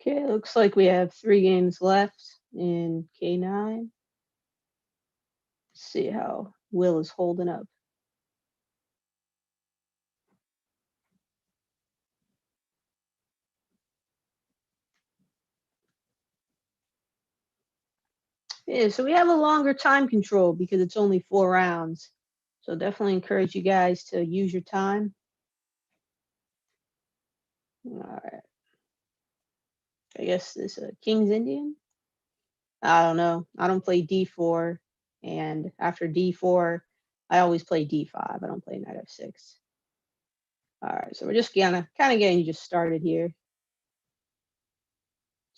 Okay, looks like we have 3 games left in K9. See how Will is holding up. Yeah, so we have a longer time control because it's only 4 rounds. So definitely encourage you guys to use your time. All right. I guess this King's Indian. I don't know. I don't play D4, and after D4, I always play D5. I don't play Knight F6. All right, so we're just kind of getting just started here.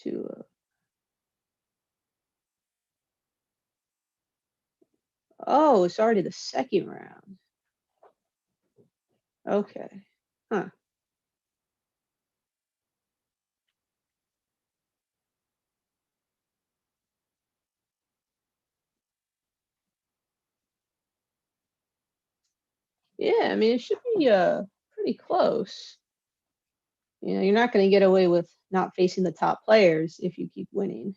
To oh, it's already the second round. Okay. Huh. Yeah, I mean it should be pretty close. You know, you're not going to get away with not facing the top players if you keep winning.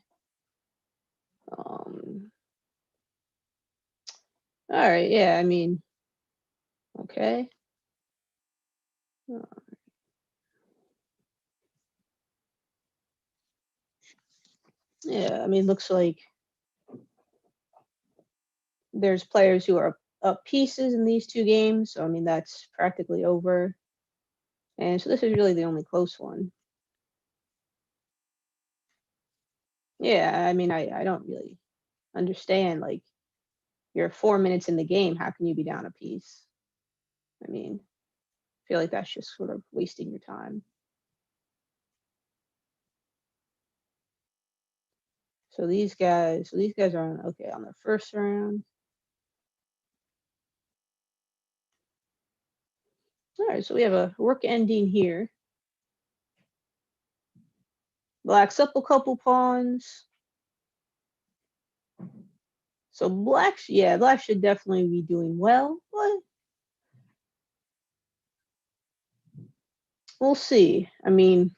Um, all right, yeah, I mean, okay. Yeah, I mean, looks like there's players who are up pieces in these 2 games. So, I mean, that's practically over. And so this is really the only close one. Yeah, I mean, I don't really understand. Like, you're 4 minutes in the game. How can you be down a piece? I mean, I feel like that's just sort of wasting your time. So these guys are on, okay on the first round. All right, so we have a rook ending here. Black's up a couple pawns. So black should definitely be doing well, but we'll see. I mean,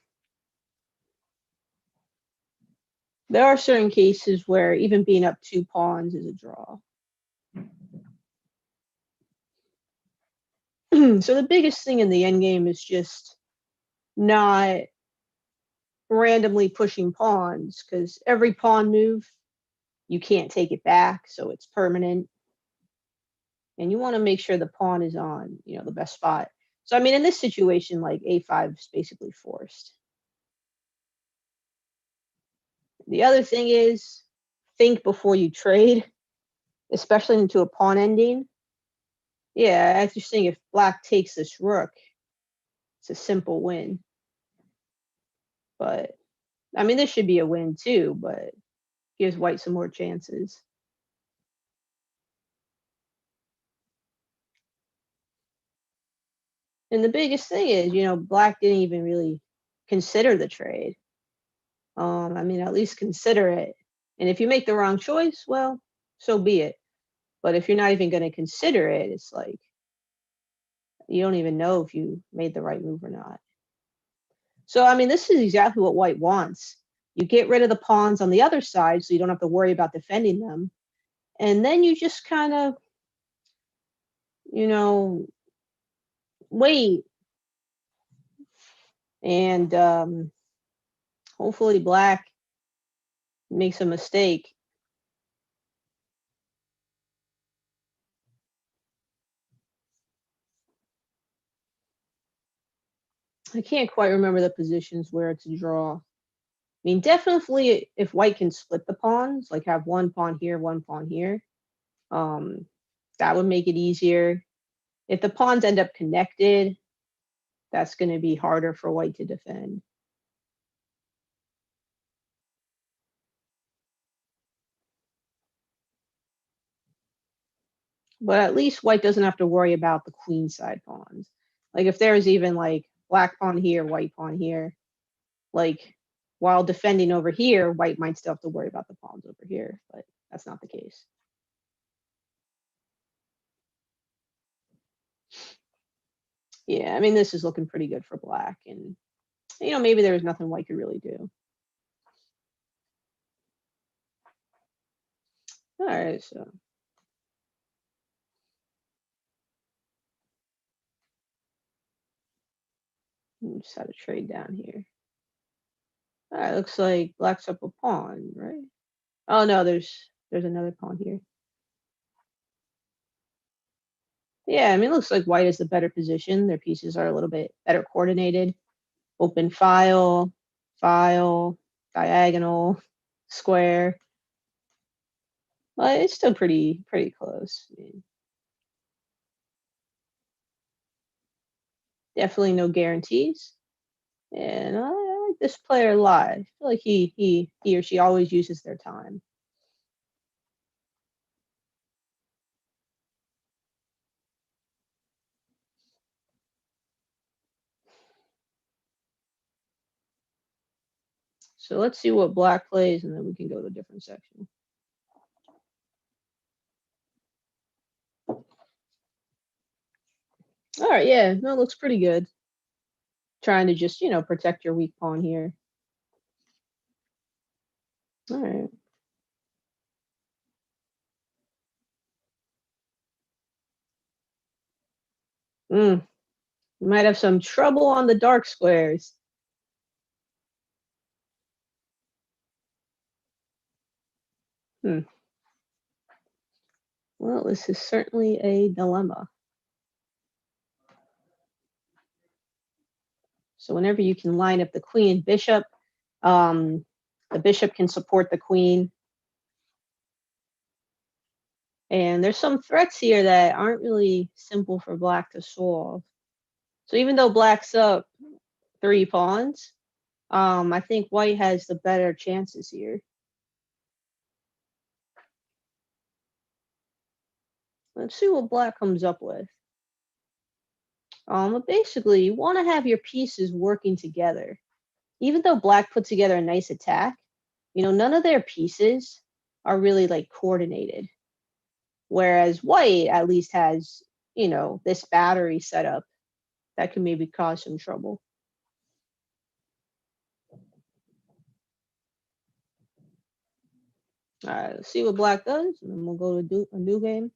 there are certain cases where even being up 2 pawns is a draw. So the biggest thing in the endgame is just not randomly pushing pawns, because every pawn move you can't take it back, so it's permanent. And you want to make sure the pawn is on, the best spot. So I mean, in this situation, like a5 is basically forced. The other thing is think before you trade, especially into a pawn ending. Yeah, I just think if black takes this rook, it's a simple win. But I mean, this should be a win too, but gives white some more chances. And the biggest thing is, black didn't even really consider the trade. I mean, at least consider it. And if you make the wrong choice, well, so be it. But if you're not even going to consider it, it's like you don't even know if you made the right move or not. So, I mean, this is exactly what white wants. You get rid of the pawns on the other side so you don't have to worry about defending them. And then you just kind of, you know, wait. And hopefully black makes a mistake. I can't quite remember the positions where it's a draw. I mean, definitely if white can split the pawns, like have 1 pawn here, 1 pawn here, um, that would make it easier. If the pawns end up connected, that's going to be harder for white to defend. But at least white doesn't have to worry about the queen side pawns. Like if there's even like black pawn here, white pawn here, like while defending over here, white might still have to worry about the pawns over here, but that's not the case. Yeah, I mean this is looking pretty good for black, and maybe there was nothing white could really do. All right, so just had to trade down here. All right, looks like black's up a pawn, right? Oh no, there's another pawn here. Yeah, I mean, it looks like white is the better position. Their pieces are a little bit better coordinated. Open file, file, diagonal, square. Well, it's still pretty close. I mean, definitely no guarantees. And I like this player a lot. I feel like he or she always uses their time. So let's see what black plays, and then we can go to a different section. All right, yeah, no, it looks pretty good. Trying to just, protect your weak pawn here. All right. You might have some trouble on the dark squares. Hmm. Well, this is certainly a dilemma. So whenever you can line up the queen and bishop, um, the bishop can support the queen. And there's some threats here that aren't really simple for black to solve. So even though black's up 3 pawns, I think white has the better chances here. Let's see what black comes up with. But basically, you want to have your pieces working together. Even though black put together a nice attack, none of their pieces are really like coordinated. Whereas white at least has, this battery set up that can maybe cause some trouble. All right, let's see what black does, and then we'll go to a new game.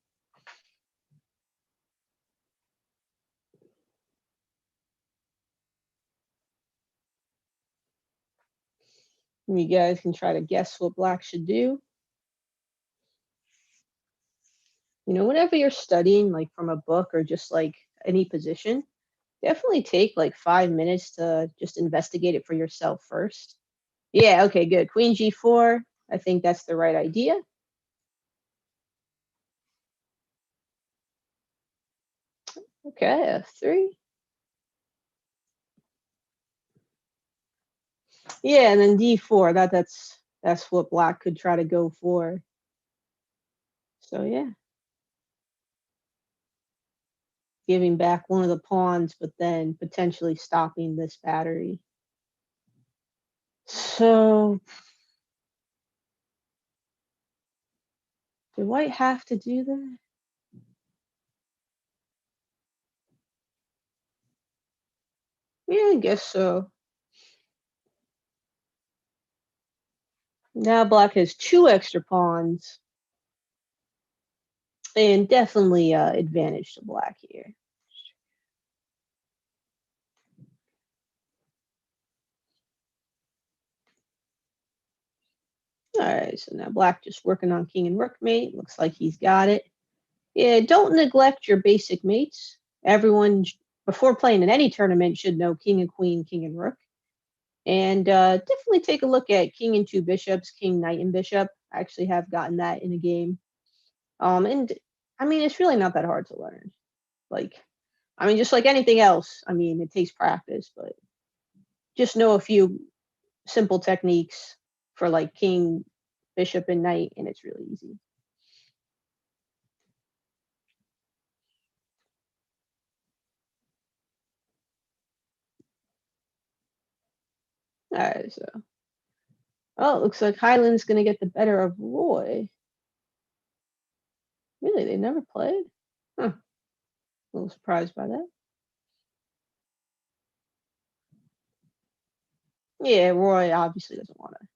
And you guys can try to guess what black should do. Whenever you're studying, like from a book or just like any position, definitely take like 5 minutes to just investigate it for yourself first. Yeah, okay, good. Queen g4. I think that's the right idea. Okay, f3. Yeah, and then d4. That's what black could try to go for. So yeah, giving back one of the pawns, but then potentially stopping this battery. So did white have to do that? Yeah, I guess so. Now black has 2 extra pawns, and definitely advantage to black here. All right, so now black just working on king and rook mate. Looks like he's got it. Yeah, don't neglect your basic mates. Everyone, before playing in any tournament, should know king and queen, king and rook. And definitely take a look at king and 2 bishops, king, knight, and bishop. I actually have gotten that in a game. And I mean, it's really not that hard to learn. Like, I mean, just like anything else, I mean, it takes practice, but just know a few simple techniques for like king, bishop, and knight, and it's really easy. All right, so oh, it looks like Highland's gonna get the better of Roy. Really, they never played? Huh. A little surprised by that. Yeah, Roy obviously doesn't want to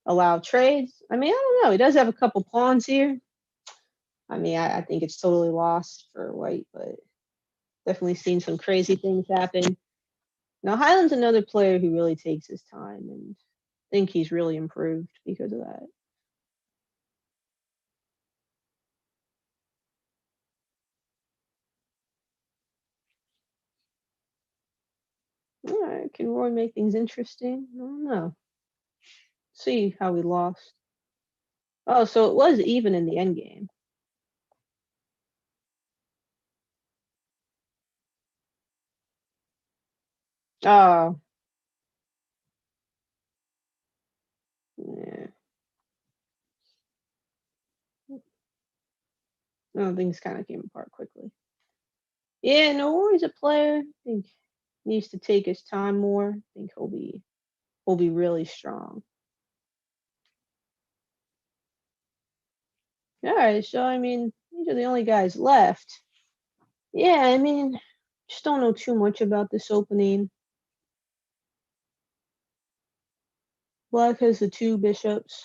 allow trades. I mean, I don't know. He does have a couple pawns here. I mean, I think it's totally lost for white, but definitely seen some crazy things happen. Now, Highland's another player who really takes his time, and I think he's really improved because of that. All right, can Roy make things interesting? I don't know. See how we lost. Oh, so it was even in the end game. Oh, yeah. No, things kind of came apart quickly. Yeah, no worries. A player. I think needs to take his time more. I think he'll be really strong. All right, so I mean, these are the only guys left. Yeah, I mean, just don't know too much about this opening. Black has the two bishops.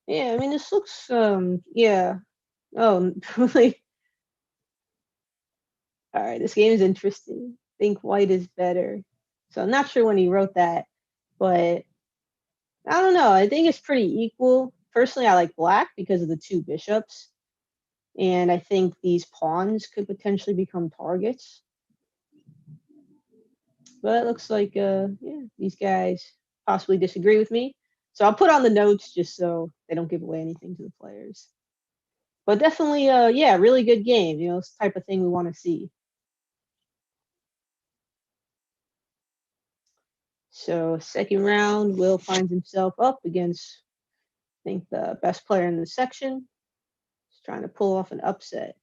Yeah, I mean, this looks yeah. Oh, really? All right, this game is interesting. I think white is better. So I'm not sure when he wrote that, but I don't know. I think it's pretty equal. Personally, I like black because of the two bishops, and I think these pawns could potentially become targets. But it looks like yeah, these guys possibly disagree with me. So I'll put on the notes just so they don't give away anything to the players. But definitely yeah, really good game. You know, it's the type of thing we want to see. So second round, Will finds himself up against I think the best player in the section. He's trying to pull off an upset.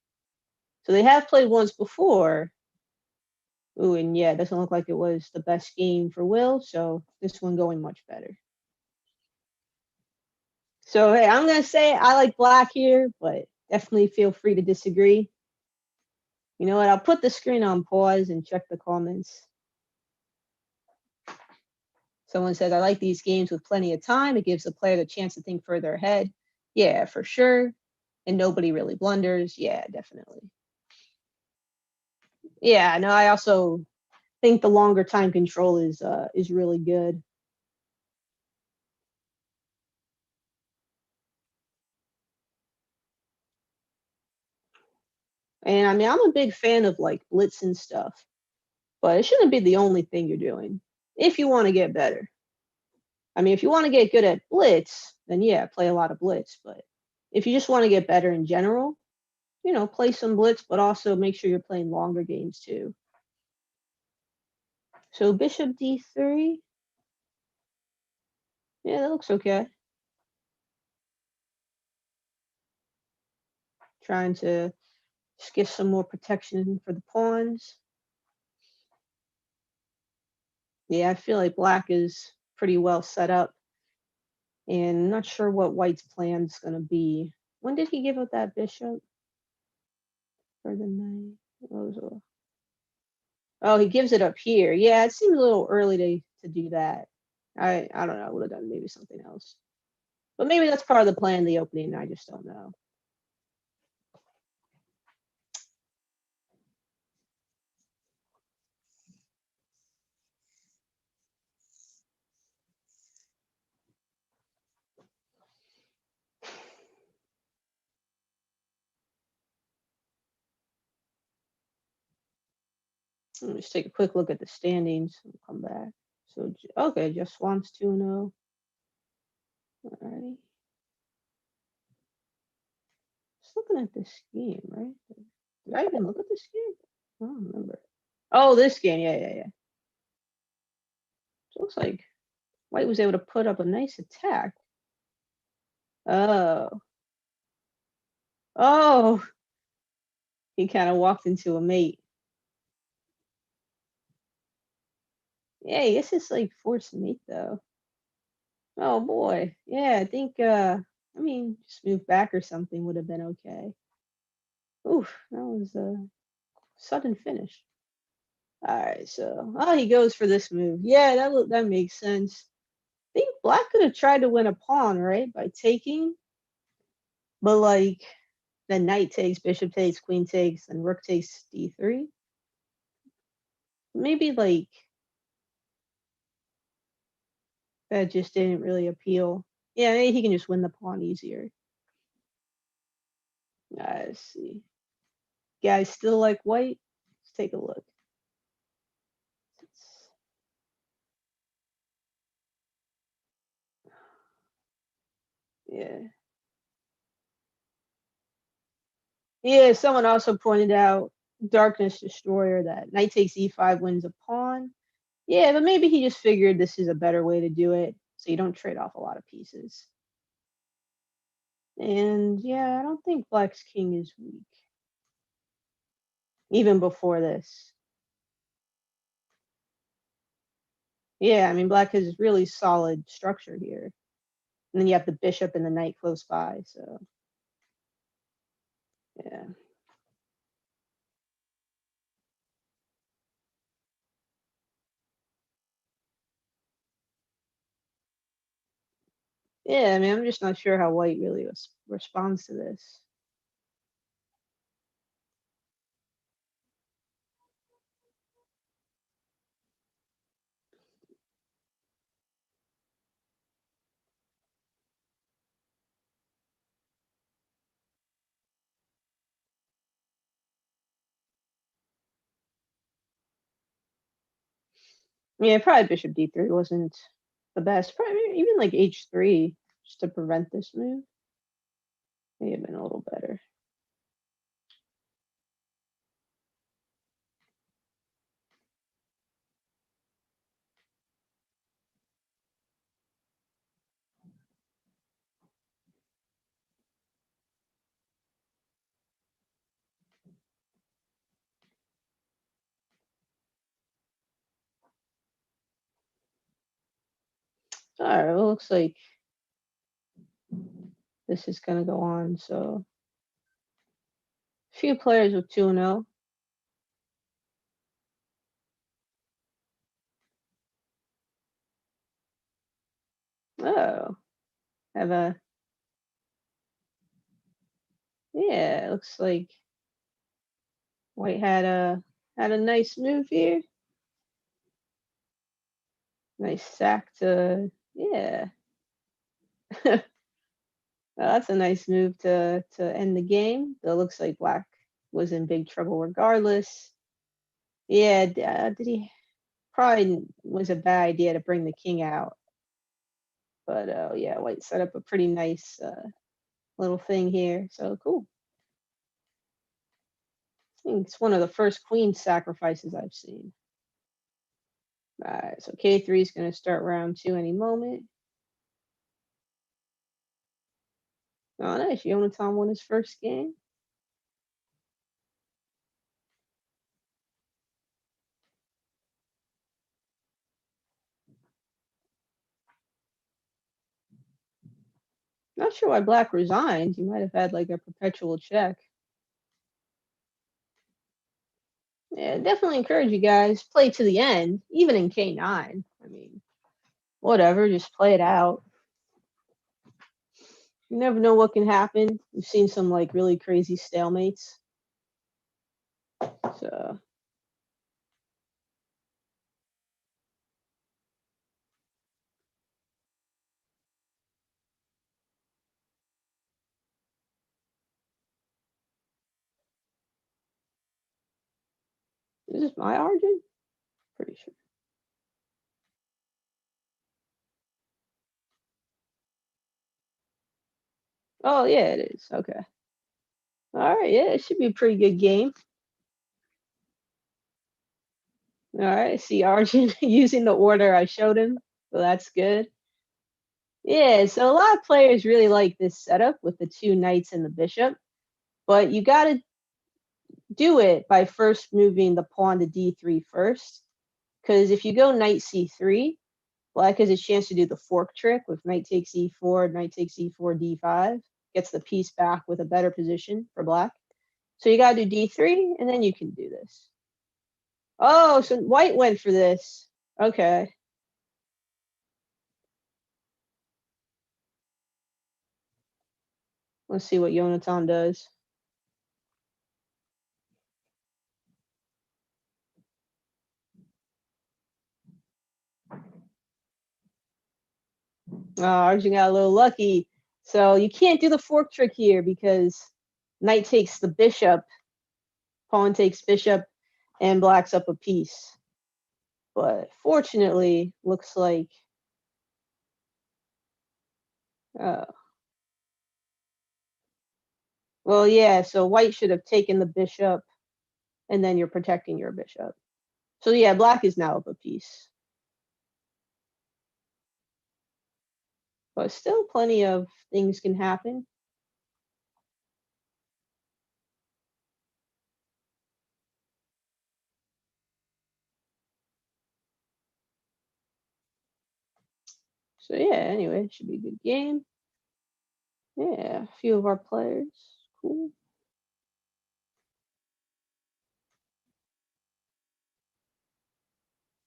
So they have played once before. Ooh, and yeah, it doesn't look like it was the best game for Will, so this one going much better. So hey, I'm gonna say I like black here, but definitely feel free to disagree. You know what? I'll put the screen on pause and check the comments. Someone says I like these games with plenty of time. It gives the player the chance to think further ahead. Yeah, for sure. And nobody really blunders. Yeah, definitely. Yeah, no, I also think the longer time control is really good. And I mean, I'm a big fan of like blitz and stuff, but it shouldn't be the only thing you're doing if you want to get better. I mean, if you want to get good at blitz, then yeah, play a lot of blitz. But if you just want to get better in general, you know, play some blitz, but also make sure you're playing longer games too. So bishop d3, yeah, that looks okay. Trying to just get some more protection for the pawns. Yeah, I feel like black is pretty well set up, and not sure what white's plan is going to be. When did he give up that bishop for the knight? Oh, he gives it up here. Yeah, it seems a little early to do that. I don't know. I would have done maybe something else. But maybe that's part of the plan in the opening. I just don't know. Let me just take a quick look at the standings and come back. So, okay, just wants 2-0. Alrighty. Just looking at this game, right? Did I even look at this game? I don't remember. Oh, this game. Yeah, yeah, yeah. So it looks like White was able to put up a nice attack. Oh. Oh. He kind of walked into a mate. Yeah, I guess it's like forced mate though. Oh boy. Yeah, I think I mean just move back or something would have been okay. Oof, that was a sudden finish. All right, so he goes for this move. Yeah, that makes sense. I think black could have tried to win a pawn, right, by taking, but like then knight takes, bishop takes, queen takes, and rook takes d3. Maybe like that just didn't really appeal. Yeah, maybe he can just win the pawn easier. Let's see. Guys still like white? Let's take a look. Yeah. Yeah, someone also pointed out Darkness Destroyer that knight takes e5 wins a pawn. Yeah, but maybe he just figured this is a better way to do it so you don't trade off a lot of pieces. And yeah, I don't think black's king is weak. Even before this. Yeah, I mean, black has really solid structure here. And then you have the bishop and the knight close by, so yeah. Yeah, I mean, I'm just not sure how white really responds to this. Yeah, probably bishop d3 wasn't the best. Probably even like h3 just to prevent this move. May have been a little better. All right, well, looks like this is gonna go on. So, a few players with 2-0. Oh, have a yeah. Looks like white had a nice move here. Nice sack to yeah. Well, that's a nice move to end the game. It looks like black was in big trouble regardless. Yeah, did he probably was a bad idea to bring the king out. But yeah, white set up a pretty nice little thing here. So cool. I think it's one of the first queen sacrifices I've seen. All right, so K3 is going to start round 2 any moment. Oh, nice. Yonatan won his first game. Not sure why black resigned. You might have had like a perpetual check. Yeah, definitely encourage you guys play to the end, even in K9. I mean, whatever, just play it out. You never know what can happen. We've seen some like really crazy stalemates. So is this my Argent? Pretty sure. Oh yeah, it is. Okay. All right. Yeah, it should be a pretty good game. All right. See Argent using the order I showed him, so that's good. Yeah. So a lot of players really like this setup with the two knights and the bishop, but you got to do it by first moving the pawn to d3 first, because if you go knight c3, black has a chance to do the fork trick with knight takes e4, knight takes e4, d5, gets the piece back with a better position for black. So you got to do d3, and then you can do this. Oh, so white went for this. Okay. Let's see what Yonatan does. Oh, Arjun got a little lucky. So you can't do the fork trick here because knight takes the bishop, pawn takes bishop, and blacks up a piece. But fortunately, looks like uh, well, yeah, so white should have taken the bishop, and then you're protecting your bishop. So yeah, black is now up a piece. But still plenty of things can happen. So yeah, anyway, should be a good game. Yeah, a few of our players. Cool.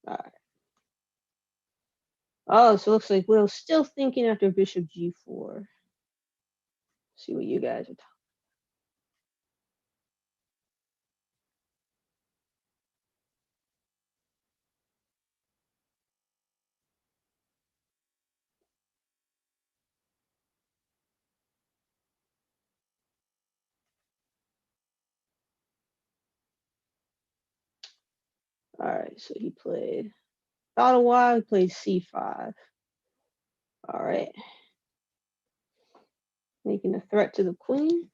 All right. Oh, so it looks like Will's still thinking after bishop g4. See what you guys are talking. All right, so he played. Thought a while. He played c5. All right, making a threat to the queen.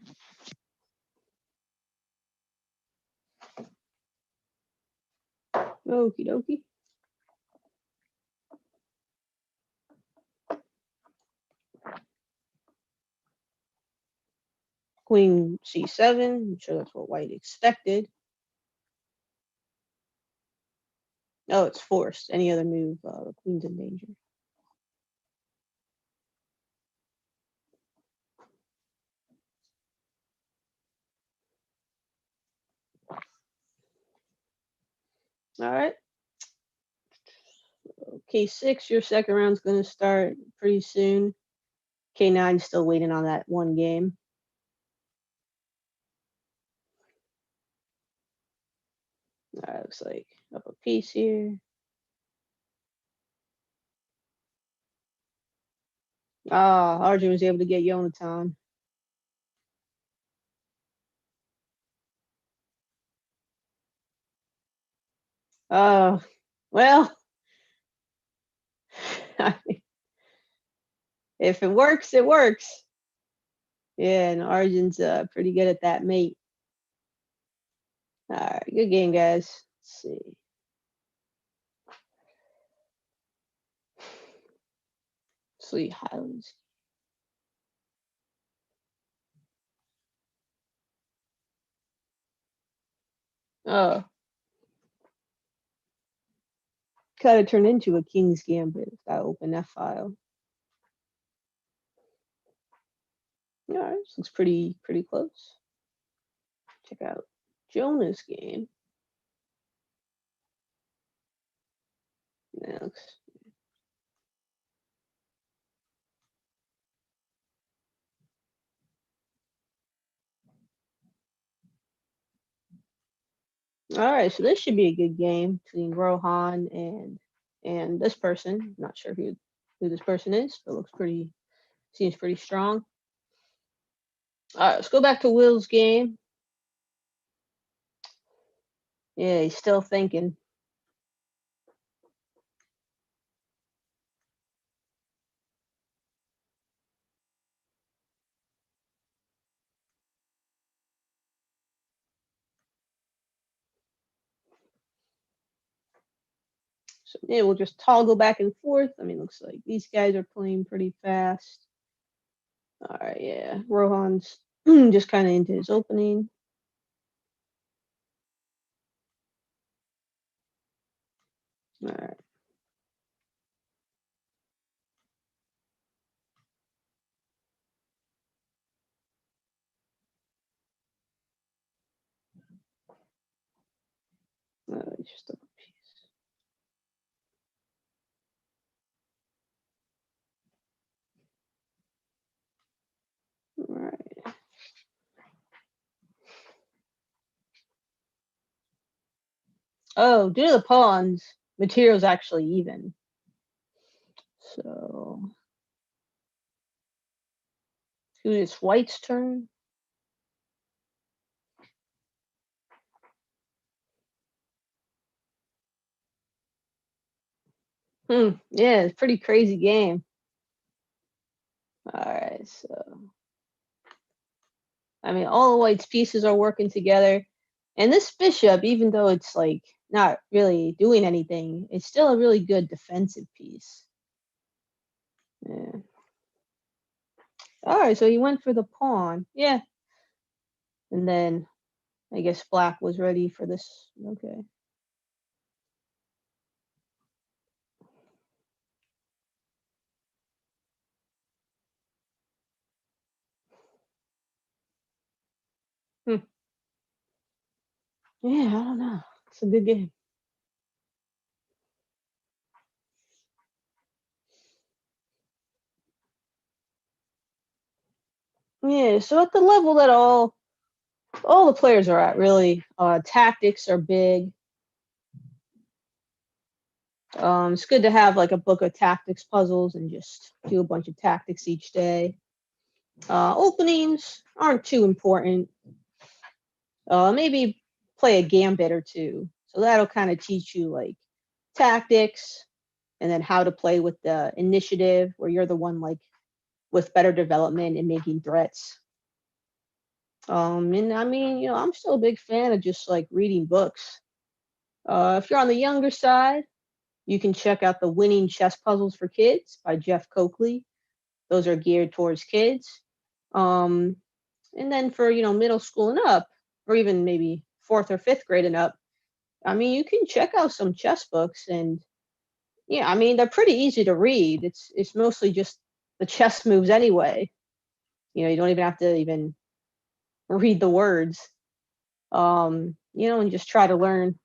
Okie dokie. Queen c7. I'm sure that's what white expected. Oh, it's forced. Any other move, the queen's in danger. All right. K6, your second round's going to start pretty soon. K9 still waiting on that one game. All right, looks like up a piece here. Ah, Arjun was able to get Yonatan. Well, if it works, it works. Yeah, and Arjun's pretty good at that mate. All right, good game, guys. Let's see. Sweet Highlands. Oh, kind of turned into a King's Gambit if I open that file. All right, this looks pretty close. Check out Jonah's game. Yeah, looks, all right, so this should be a good game between Rohan and this person. Not sure who this person is, but looks pretty seems pretty strong. All right, let's go back to Will's game. Yeah, he's still thinking. So yeah, we'll just toggle back and forth. I mean, looks like these guys are playing pretty fast. All right, yeah, Rohan's just kind of into his opening. All right. Just Oh, due to the pawns, material's actually even. So, it's white's turn. Yeah, it's a pretty crazy game. All right, so I mean, all the white's pieces are working together, and this bishop, even though it's like not really doing anything, it's still a really good defensive piece. Yeah. All right, so he went for the pawn. Yeah, and then I guess black was ready for this. Okay. Hmm. Yeah, I don't know. It's a good game. Yeah, so at the level that all the players are at, really, tactics are big. It's good to have like a book of tactics puzzles and just do a bunch of tactics each day. Openings aren't too important. Maybe play a gambit or two. So that'll kind of teach you like tactics and then how to play with the initiative where you're the one like with better development and making threats. And I mean, I'm still a big fan of just like reading books. If you're on the younger side, you can check out the Winning Chess Puzzles for Kids by Jeff Coakley. Those are geared towards kids. Um, and then for middle school and up, or even maybe fourth or fifth grade and up, I mean, you can check out some chess books, and yeah, I mean they're pretty easy to read. It's mostly just the chess moves anyway. You don't even have to even read the words. And just try to learn.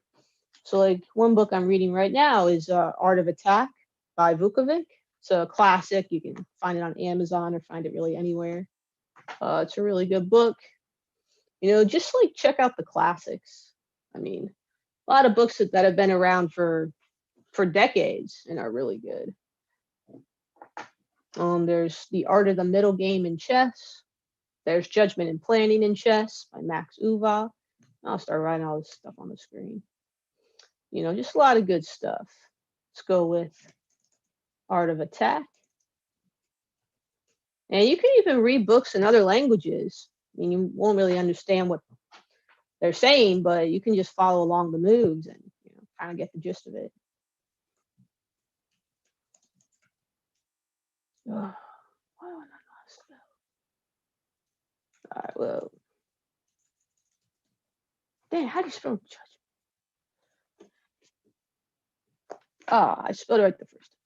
So like one book I'm reading right now is Art of Attack by Vukovic. It's a classic. You can find it on Amazon or find it really anywhere. It's a really good book. Just like check out the classics. I mean, a lot of books that have been around for decades and are really good. There's The Art of the Middle Game in Chess. There's Judgment and Planning in Chess by Max Uva. I'll start writing all this stuff on the screen. Just a lot of good stuff. Let's go with Art of Attack. And you can even read books in other languages. I mean, you won't really understand what they're saying, but you can just follow along the moves and kind of get the gist of it. Oh, why do I not know how to spell? All right, well, dang, how do you spell judgment? Ah, I spelled it right the first time.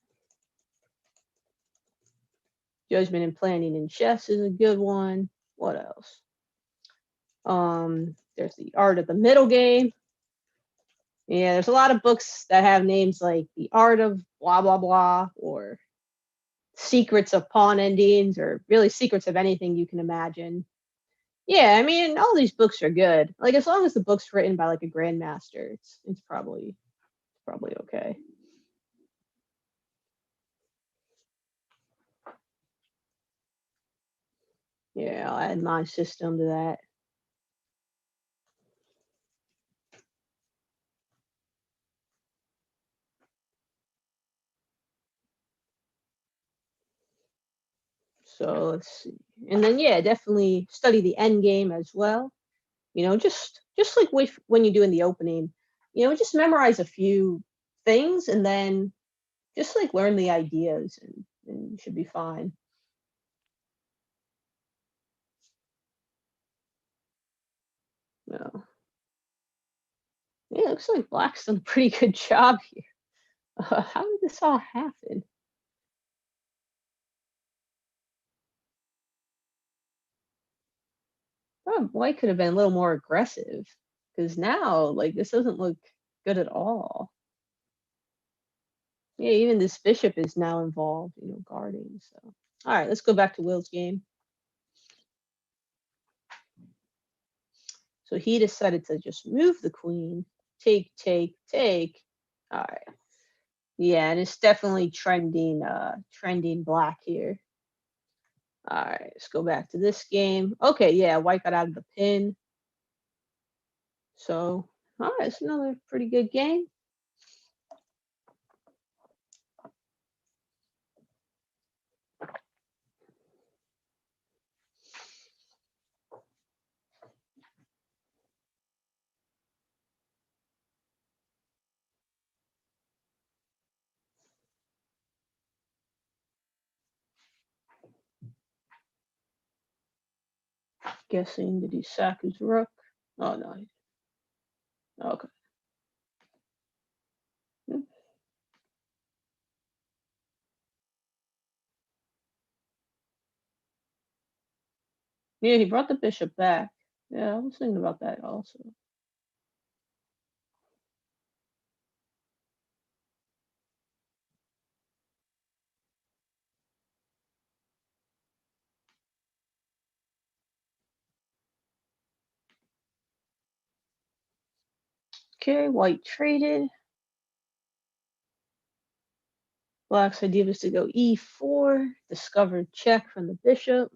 Judgment and Planning in Chess is a good one. What else? There's The Art of the Middle Game. Yeah, there's a lot of books that have names like The Art of blah blah blah or Secrets of Pawn Endings or really Secrets of anything you can imagine. Yeah, I mean, all these books are good. Like as long as the book's written by like a grandmaster, it's probably okay. Yeah, I'll add my system to that. So let's see. And then yeah, definitely study the end game as well. Just like when you do in the opening, just memorize a few things and then just like learn the ideas and you should be fine. No. Yeah, it looks like Black's done a pretty good job here. How did this all happen? Oh, White could have been a little more aggressive because now, like, this doesn't look good at all. Yeah, even this bishop is now involved, guarding. So, all right, let's go back to Will's game. So he decided to just move the queen take. All right. Yeah, and it's definitely trending black here. All right, let's go back to this game. Okay, yeah, white got out of the pin. So, all right, it's another pretty good game. Guessing, did he sack his rook? Oh, no. Okay. Hmm. Yeah, he brought the bishop back. Yeah, I was thinking about that also. Okay, white traded. Black's idea was to go e4, discovered check from the bishop.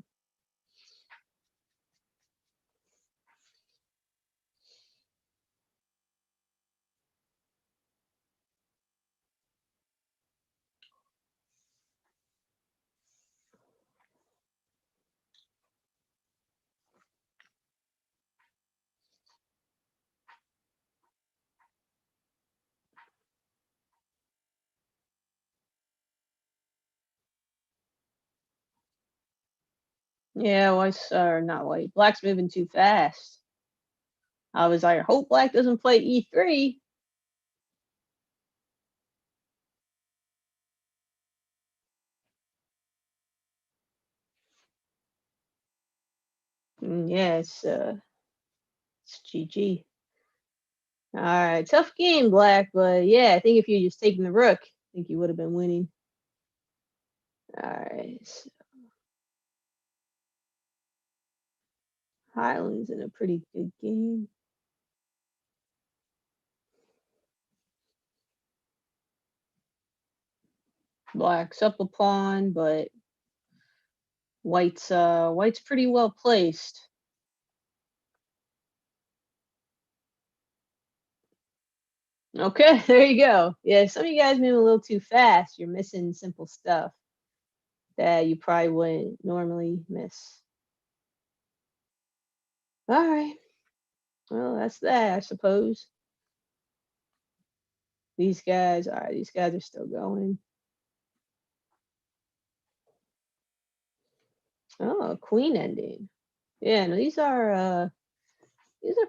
Yeah, white's not white. Black's moving too fast. I was like, I hope black doesn't play e3. Yeah, it's GG. All right, tough game, black, but yeah, I think if you just taken the rook, I think you would have been winning. All right, so Highland's in a pretty good game. Black's up a pawn, but white's pretty well placed. Okay, there you go. Yeah, some of you guys move a little too fast. You're missing simple stuff that you probably wouldn't normally miss. All right. Well, that's that, I suppose. These guys, all right, these guys are still going. Oh, queen ending. Yeah, no, these are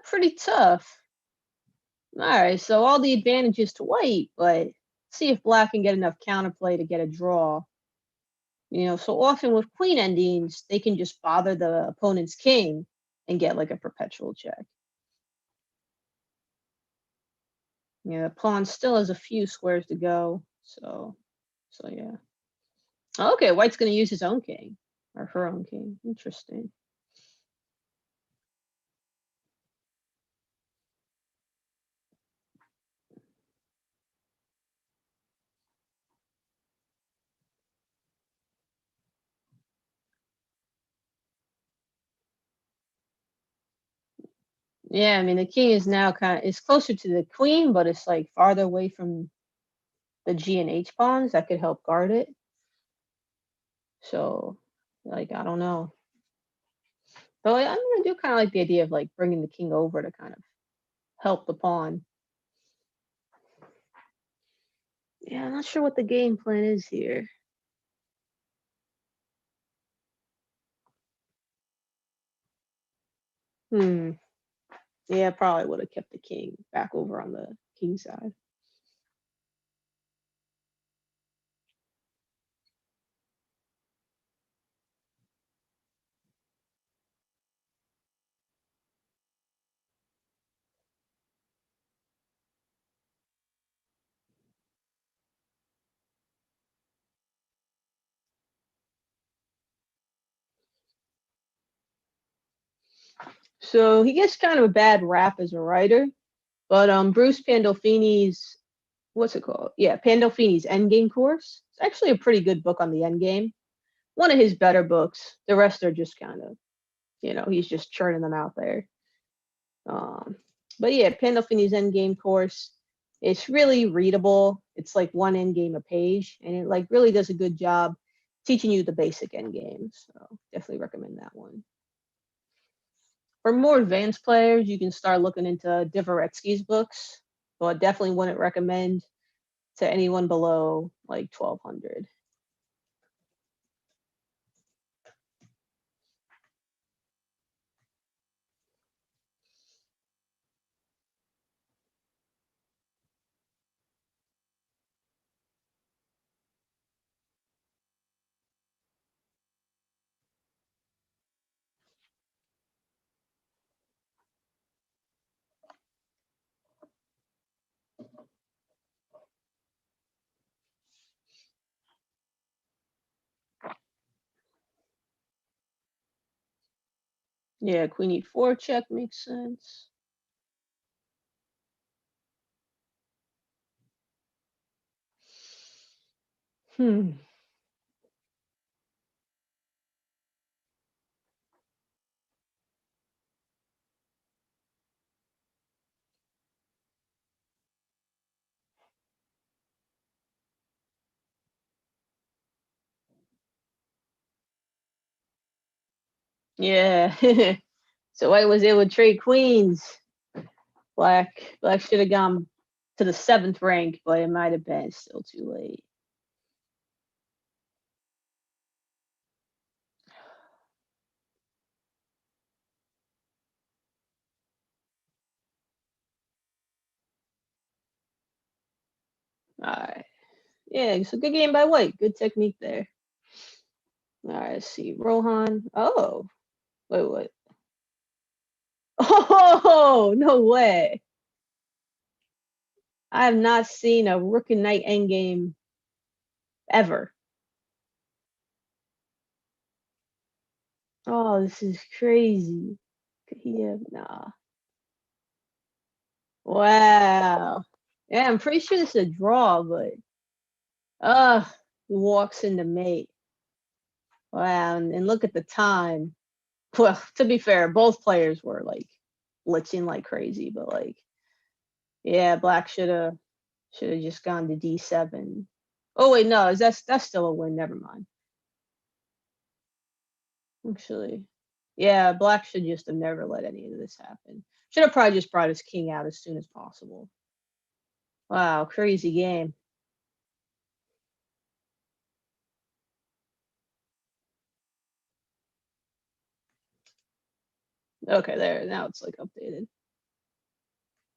pretty tough. All right, so all the advantages to white, but see if black can get enough counterplay to get a draw. So often with queen endings, they can just bother the opponent's king and get like a perpetual check. Yeah, the pawn still has a few squares to go, so yeah. Okay, white's gonna use his own king or her own king. Interesting. Yeah, I mean the king is now it's closer to the queen, but it's like farther away from the G and H pawns that could help guard it. So, like, I don't know. But I'm gonna do kind of like the idea of like bringing the king over to kind of help the pawn. Yeah, I'm not sure what the game plan is here. Hmm. Yeah, probably would have kept the king back over on the king side. So he gets kind of a bad rap as a writer. But Bruce Pandolfini's what's it called? Yeah, Pandolfini's Endgame course. It's actually a pretty good book on the Endgame. One of his better books. The rest are just kind of, he's just churning them out there. Um, but yeah, Pandolfini's Endgame course. It's really readable. It's like one endgame a page, and it like really does a good job teaching you the basic endgame. So definitely recommend that one. For more advanced players, you can start looking into Dvoretsky's books, but definitely wouldn't recommend to anyone below like 1200. Yeah, Queen E4 check makes sense. Hmm. Yeah. So White was able to trade queens. Black should have gone to the seventh rank, but it might have been still too late. All right. Yeah, it's a good game by White. Good technique there. All right, let's see. Rohan. Oh, wait, what? Oh, no way. I have not seen a Rook and Knight endgame ever. Oh, this is crazy. Yeah, nah. Wow. Yeah, I'm pretty sure this is a draw, but he walks into mate. Wow, and look at the time. Well, to be fair, both players were like blitzing like crazy, but like, yeah, Black should have just gone to D7. Oh wait, no, is that's still a win? Never mind. Actually, yeah, Black should just have never let any of this happen. Should have probably just brought his king out as soon as possible. Wow, crazy game. Okay, there. Now it's like updated.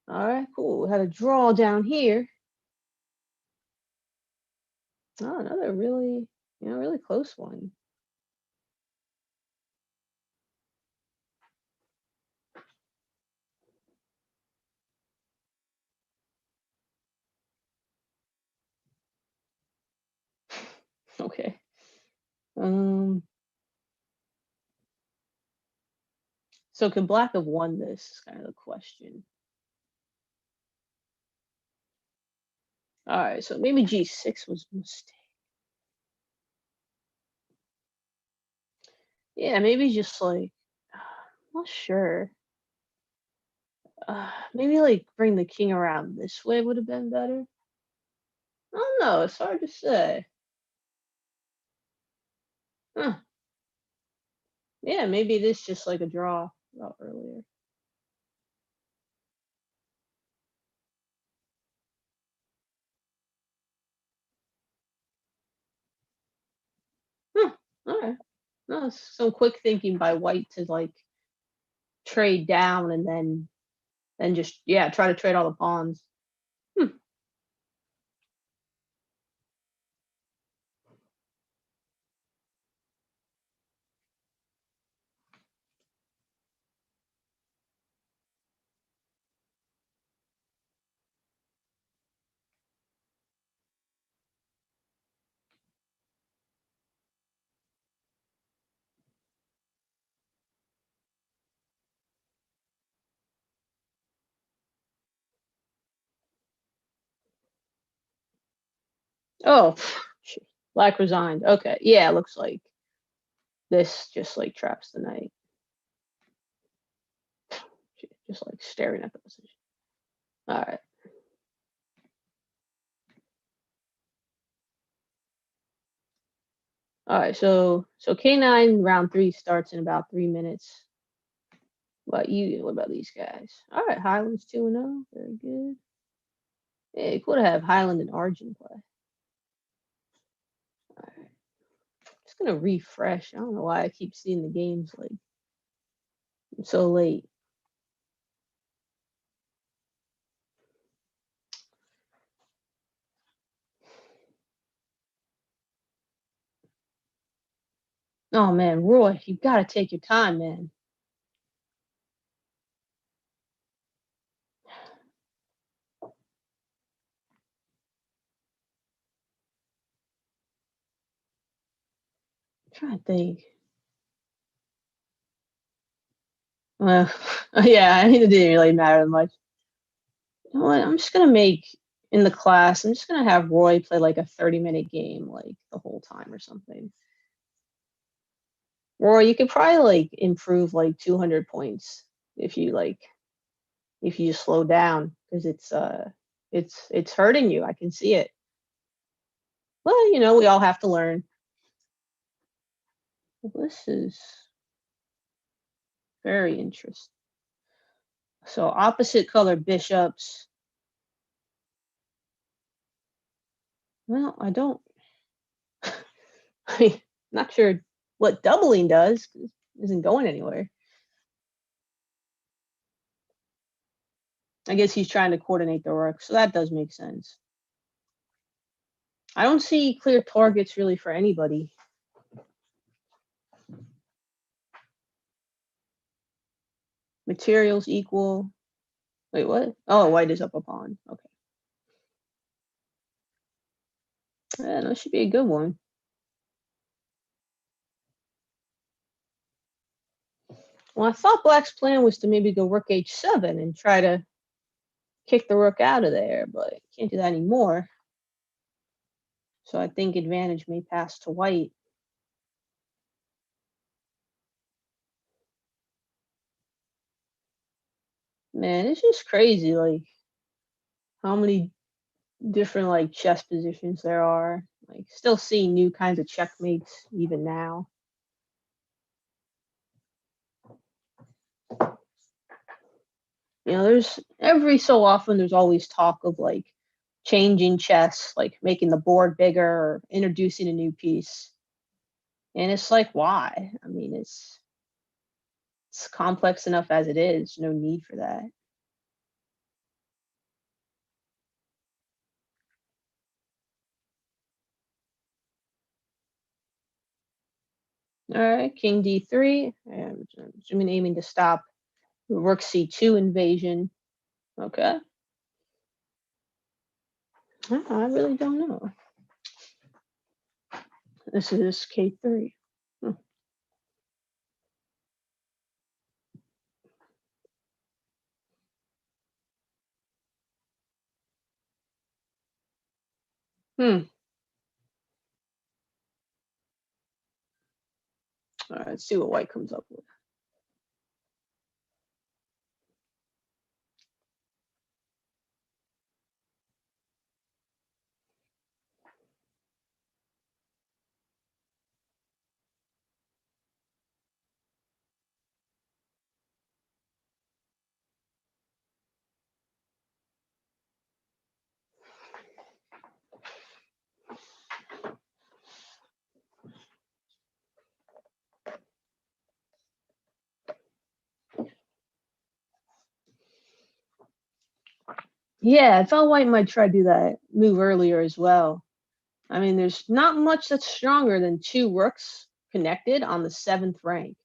All right, cool. We had a draw down here. Oh, another really, really close one. Okay. Um. So could Black have won this? Is kind of the question. All right. So maybe G6 was a mistake. Yeah, maybe just like, I'm not sure. Maybe like bring the king around this way would have been better. I don't know. It's hard to say. Huh. Yeah, maybe it is just like a draw about earlier. Huh. All right. No, some quick thinking by White to like trade down and then just try to trade all the pawns. Hmm. Oh, Black resigned. Okay, yeah, it looks like this just like traps the knight. Just like staring at the position. All right. All right, so K9 round 3 starts in about 3 minutes. What about these guys? All right, Highland's 2-0. Very good. Yeah, cool to have Highland and Argent play. All right. Just gonna refresh. I don't know why I keep seeing the games like so late. Oh man, Roy, you gotta take your time, man. I'm trying to think. Well, yeah, it didn't really matter much. You know what? I'm just gonna make in the class. I'm just gonna have Roy play like a 30-minute game, like the whole time or something. Roy, you could probably like improve like 200 points if you like if you just slow down because it's hurting you. I can see it. Well, we all have to learn. This is very interesting. So opposite color bishops. Well, I don't. I mean, not sure what doubling does. 'Cause it isn't going anywhere. I guess he's trying to coordinate the rook, so that does make sense. I don't see clear targets really for anybody. Materials equal. Wait, what? Oh, white is up a pawn. Okay. Yeah, that should be a good one. Well, I thought black's plan was to maybe go rook h7 and try to kick the rook out of there, but can't do that anymore. So I think advantage may pass to white. Man, it's just crazy, like how many different like chess positions there are. Like still seeing new kinds of checkmates even now. There's every so often there's always talk of like changing chess, like making the board bigger or introducing a new piece. And it's like, why? I mean, it's complex enough as it is. No need for that. All right, King D3. I'm aiming to stop Rook C2 invasion. Okay. I really don't know. This is K3. Hmm. All right, let's see what white comes up with. Yeah, I thought white might try to do that move earlier as well. I mean, there's not much that's stronger than two rooks connected on the 7th rank.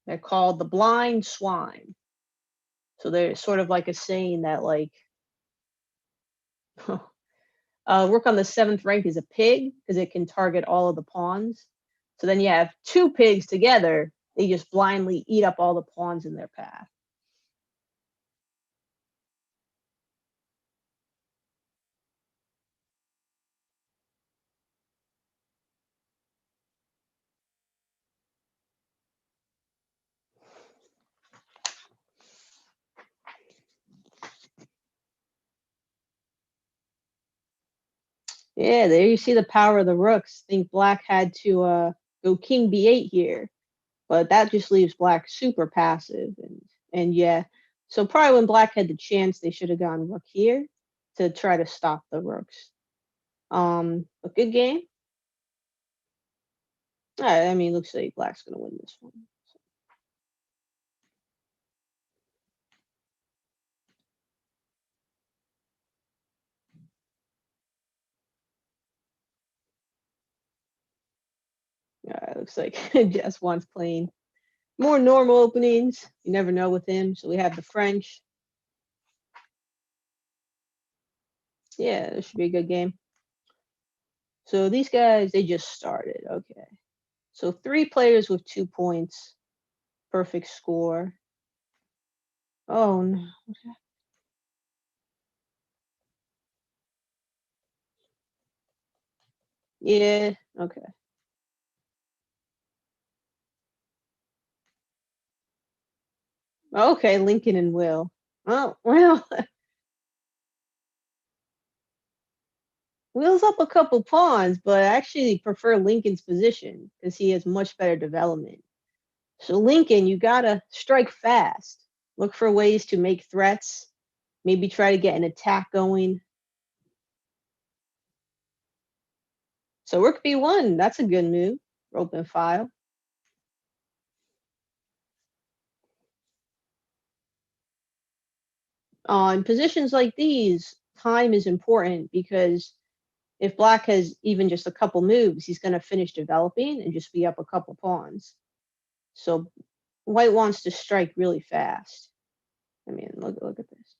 They're called the blind swine. So they're sort of like a saying that like rook on the 7th rank is a pig because it can target all of the pawns. So then you have two pigs together. They just blindly eat up all the pawns in their path. Yeah, there you see the power of the rooks. Think black had to go king b8 here, but that just leaves black super passive and yeah. So probably when black had the chance, they should have gone rook here to try to stop the rooks. A good game. I mean, looks like black's gonna win this one. It looks like Jess wants playing more normal openings. You never know with him. So we have the French. Yeah, this should be a good game. So these guys, they just started. Okay. So 3 players with 2 points. Perfect score. Oh no. Yeah, okay. Okay, Lincoln and Will. Oh, well, Will's up a couple pawns, but I actually prefer Lincoln's position because he has much better development. So Lincoln, you gotta strike fast. Look for ways to make threats. Maybe try to get an attack going. So Rook B1, that's a good move. Open file. In positions like these, time is important because if black has even just a couple moves, he's going to finish developing and just be up a couple pawns. So white wants to strike really fast. I mean, look at this.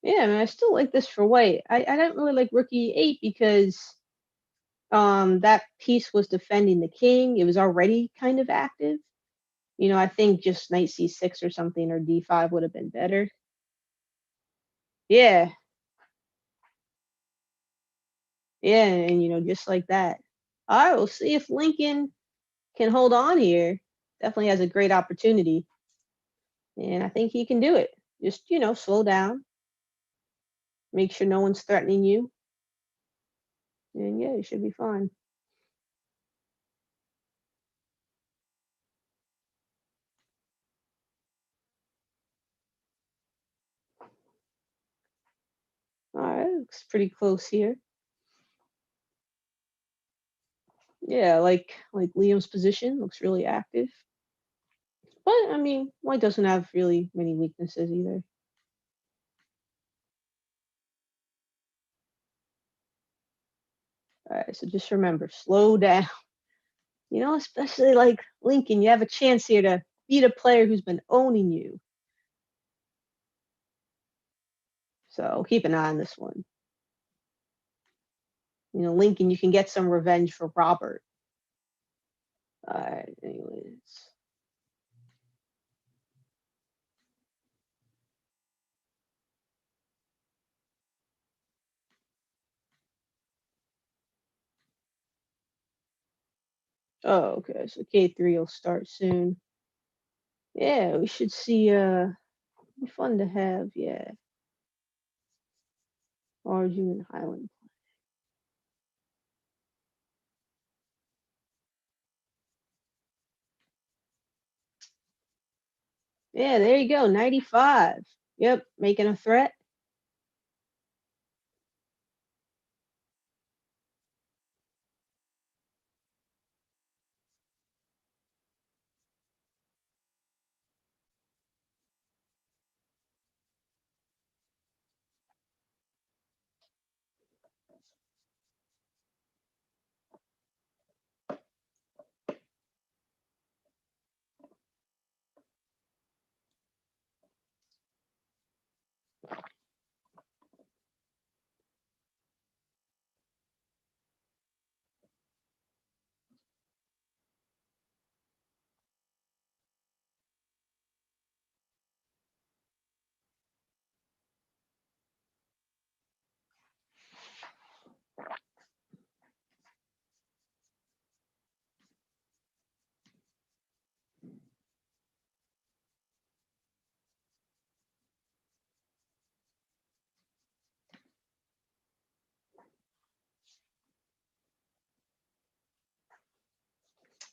Yeah, I mean, I still like this for white. I don't really like rook e8 because that piece was defending the king. It was already kind of active. I think just knight c6 or something or d5 would have been better. Yeah, yeah, and just like that. All right, we'll see if Lincoln can hold on here. Definitely has a great opportunity, and I think he can do it. Just slow down, make sure no one's threatening you, and yeah, you should be fine. All right, looks pretty close here. Yeah, like Liam's position looks really active, but I mean, White doesn't have really many weaknesses either. All right, so just remember, slow down. Especially like Lincoln, you have a chance here to beat a player who's been owning you. So keep an eye on this one. Lincoln, you can get some revenge for Robert. All right, anyways. Oh, okay. So K3 will start soon. Yeah, we should see. Be fun to have. Yeah, Arjun and Highland. Yeah, there you go. 95. Yep, making a threat.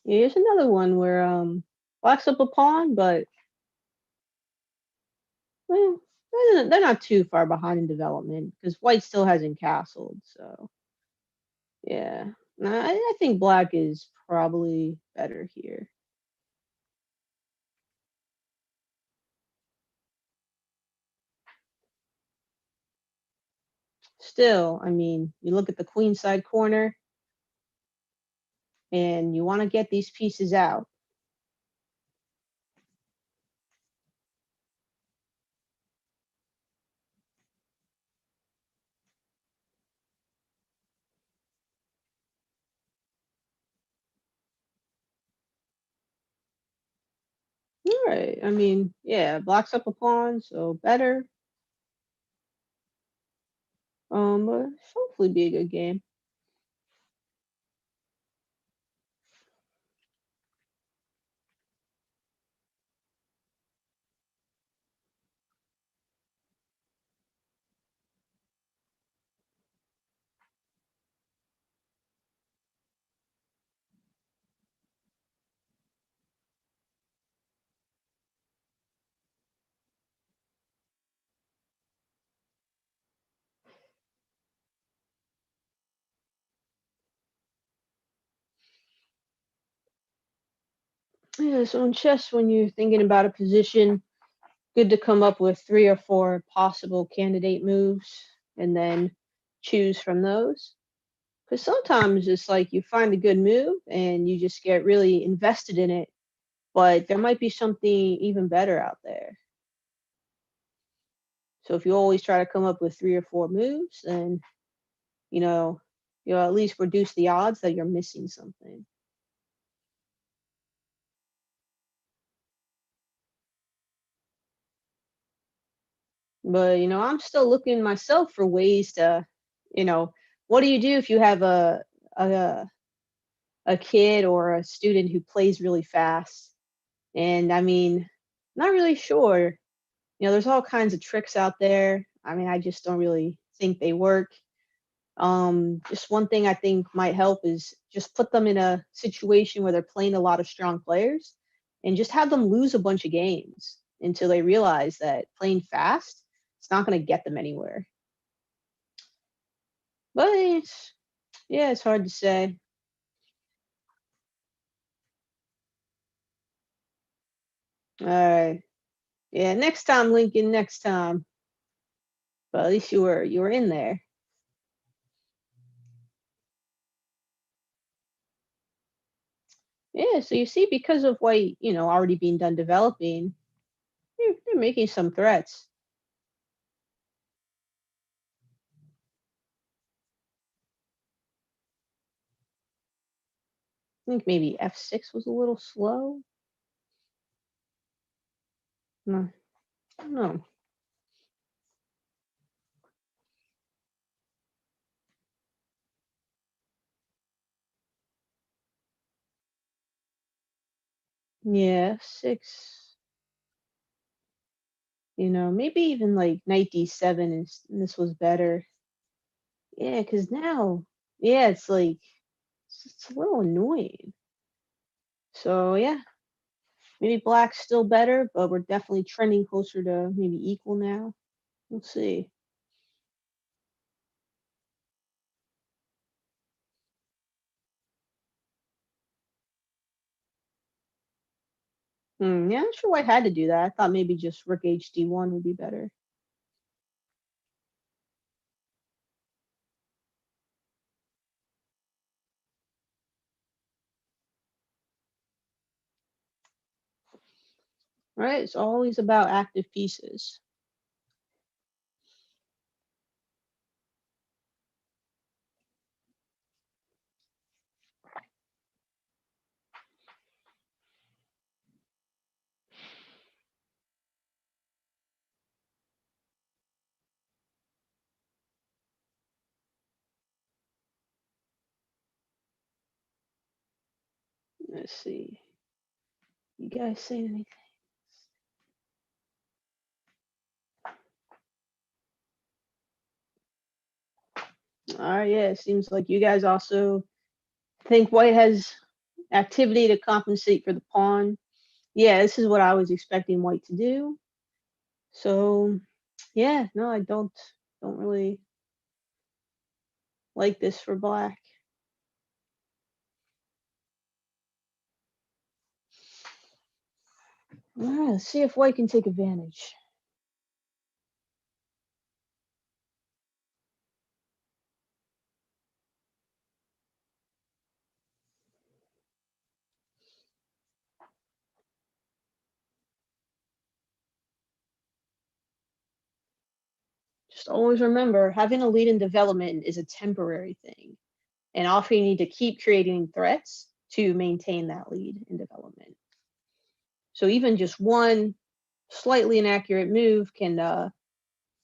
Here's another one where black's up a pawn, but well, they're not too far behind in development because white still hasn't castled. So yeah, no, I think black is probably better here. Still, I mean, you look at the queen side corner and you want to get these pieces out. All right. I mean, yeah, black's up a pawn, so better. But hopefully be a good game. Yeah, so in chess, when you're thinking about a position, good to come up with 3 or 4 possible candidate moves and then choose from those. Because sometimes it's like you find a good move and you just get really invested in it, but there might be something even better out there. So if you always try to come up with 3 or 4 moves, then you know you'll at least reduce the odds that you're missing something. But I'm still looking myself for ways to, you know, what do you do if you have a a kid or a student who plays really fast? And I mean, not really sure. There's all kinds of tricks out there. I mean, I just don't really think they work. Just one thing I think might help is just put them in a situation where they're playing a lot of strong players and just have them lose a bunch of games until they realize that playing fast, it's not going to get them anywhere. But yeah, it's hard to say. All right. Yeah, next time, Lincoln, next time. But at least you were in there. Yeah, so you see, because of white, already being done developing, they're making some threats. I think maybe F6 was a little slow. No, I don't know. Yeah, F6. Maybe even like knight D7 is this was better. Yeah, because now, yeah, it's like it's a little annoying. So yeah, maybe black's still better, but we're definitely trending closer to maybe equal now. We'll see. Yeah, I'm not sure why I had to do that. I thought maybe just rook HD1 would be better. Right? It's always about active pieces. Let's see. You guys saying anything? All right, yeah, it seems like you guys also think white has activity to compensate for the pawn. Yeah, this is what I was expecting white to do. So, yeah, no, I don't really like this for black. All right, let's see if white can take advantage. Just always remember, having a lead in development is a temporary thing, and often you need to keep creating threats to maintain that lead in development. So even just one slightly inaccurate move can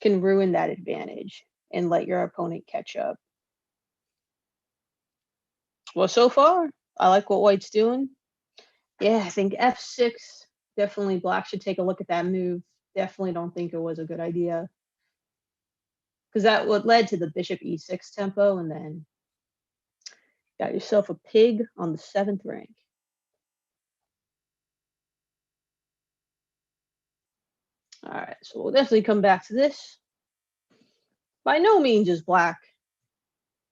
ruin that advantage and let your opponent catch up. Well, so far, I like what white's doing. Yeah, I think f6, definitely black should take a look at that move. Definitely don't think it was a good idea because that what led to the bishop e6 tempo, and then got yourself a pig on the 7th rank. All right, so we'll definitely come back to this. By no means is black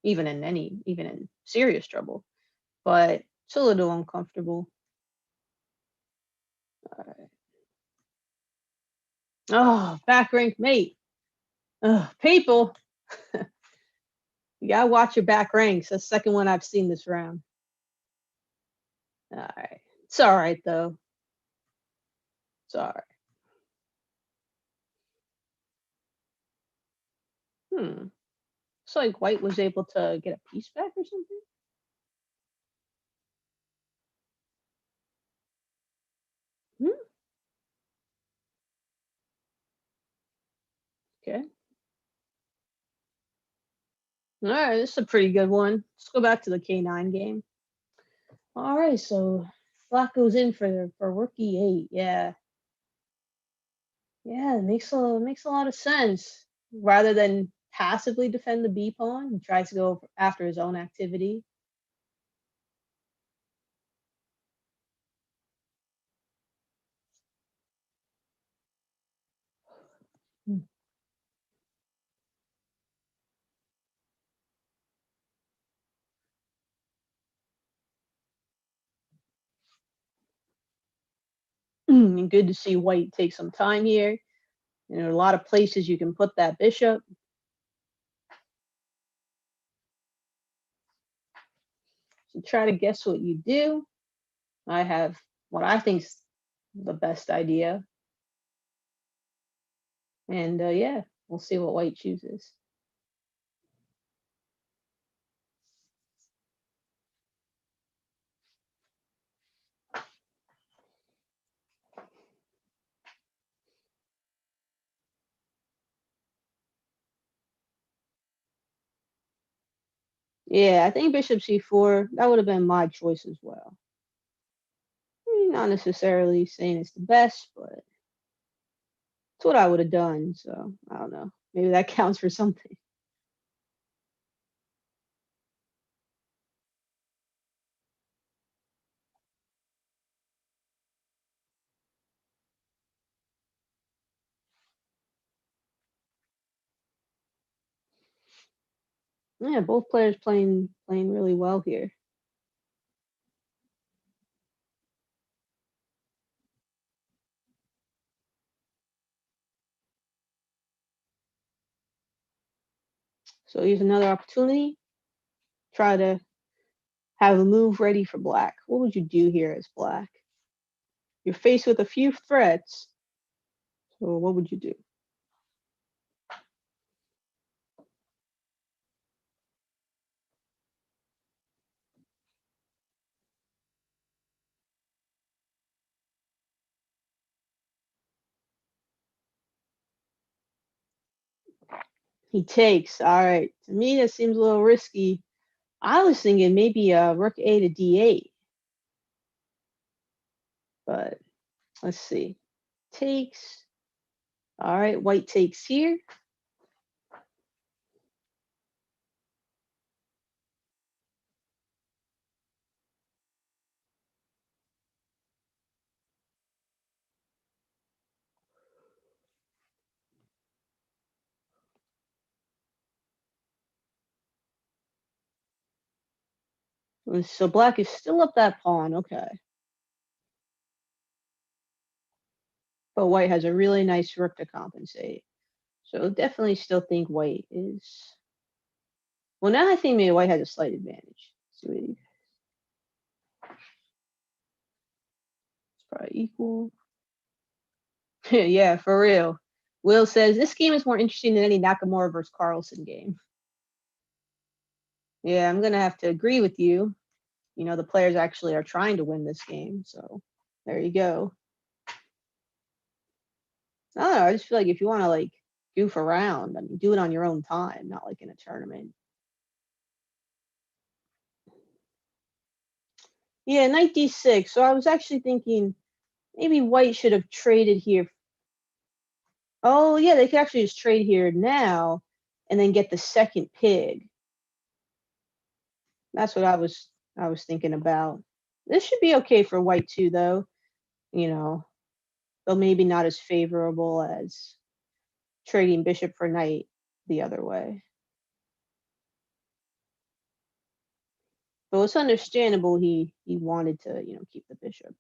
even in serious trouble, but it's a little uncomfortable. All right. Oh, back rank mate. Oh, people. You gotta watch your back ranks. That's the second one I've seen this round. All right. It's all right though. It's all right. Hmm. Looks like white was able to get a piece back or something. Hmm. Okay. All right. This is a pretty good one. Let's go back to the K9 game. All right. So black goes in for rook e8. Yeah. Yeah. It makes a lot of sense. Rather than passively defend the b pawn, he tries to go after his own activity. And good to see white take some time here. And there are a lot of places you can put that bishop. So try to guess what you do. I have what I think's the best idea. And yeah, we'll see what white chooses. Yeah, I think bishop c4, that would have been my choice as well. Not necessarily saying it's the best, but it's what I would have done. So I don't know. Maybe that counts for something. Yeah, both players playing really well here. So here's another opportunity. Try to have a move ready for black. What would you do here as black? You're faced with a few threats. So what would you do? He takes. All right. To me, that seems a little risky. I was thinking maybe rook a to d8, but let's see. Takes. All right. White takes here. So black is still up that pawn, okay. But white has a really nice rook to compensate. So definitely still think white is. Well, now I think maybe white has a slight advantage. Sweetie. It's probably equal. Yeah, for real. Will says this game is more interesting than any Nakamura versus Carlsen game. Yeah, I'm gonna have to agree with you. You know, the players actually are trying to win this game, so there you go. I don't know. I just feel like if you want to like goof around, I mean, do it on your own time, not like in a tournament. Yeah, knight d6. So I was actually thinking maybe white should have traded here. Oh yeah, they could actually just trade here now, and then get the second pig. That's what I was thinking about. This should be okay for white too, though. You know, though maybe not as favorable as trading bishop for knight the other way. But it's understandable he wanted to, keep the bishop.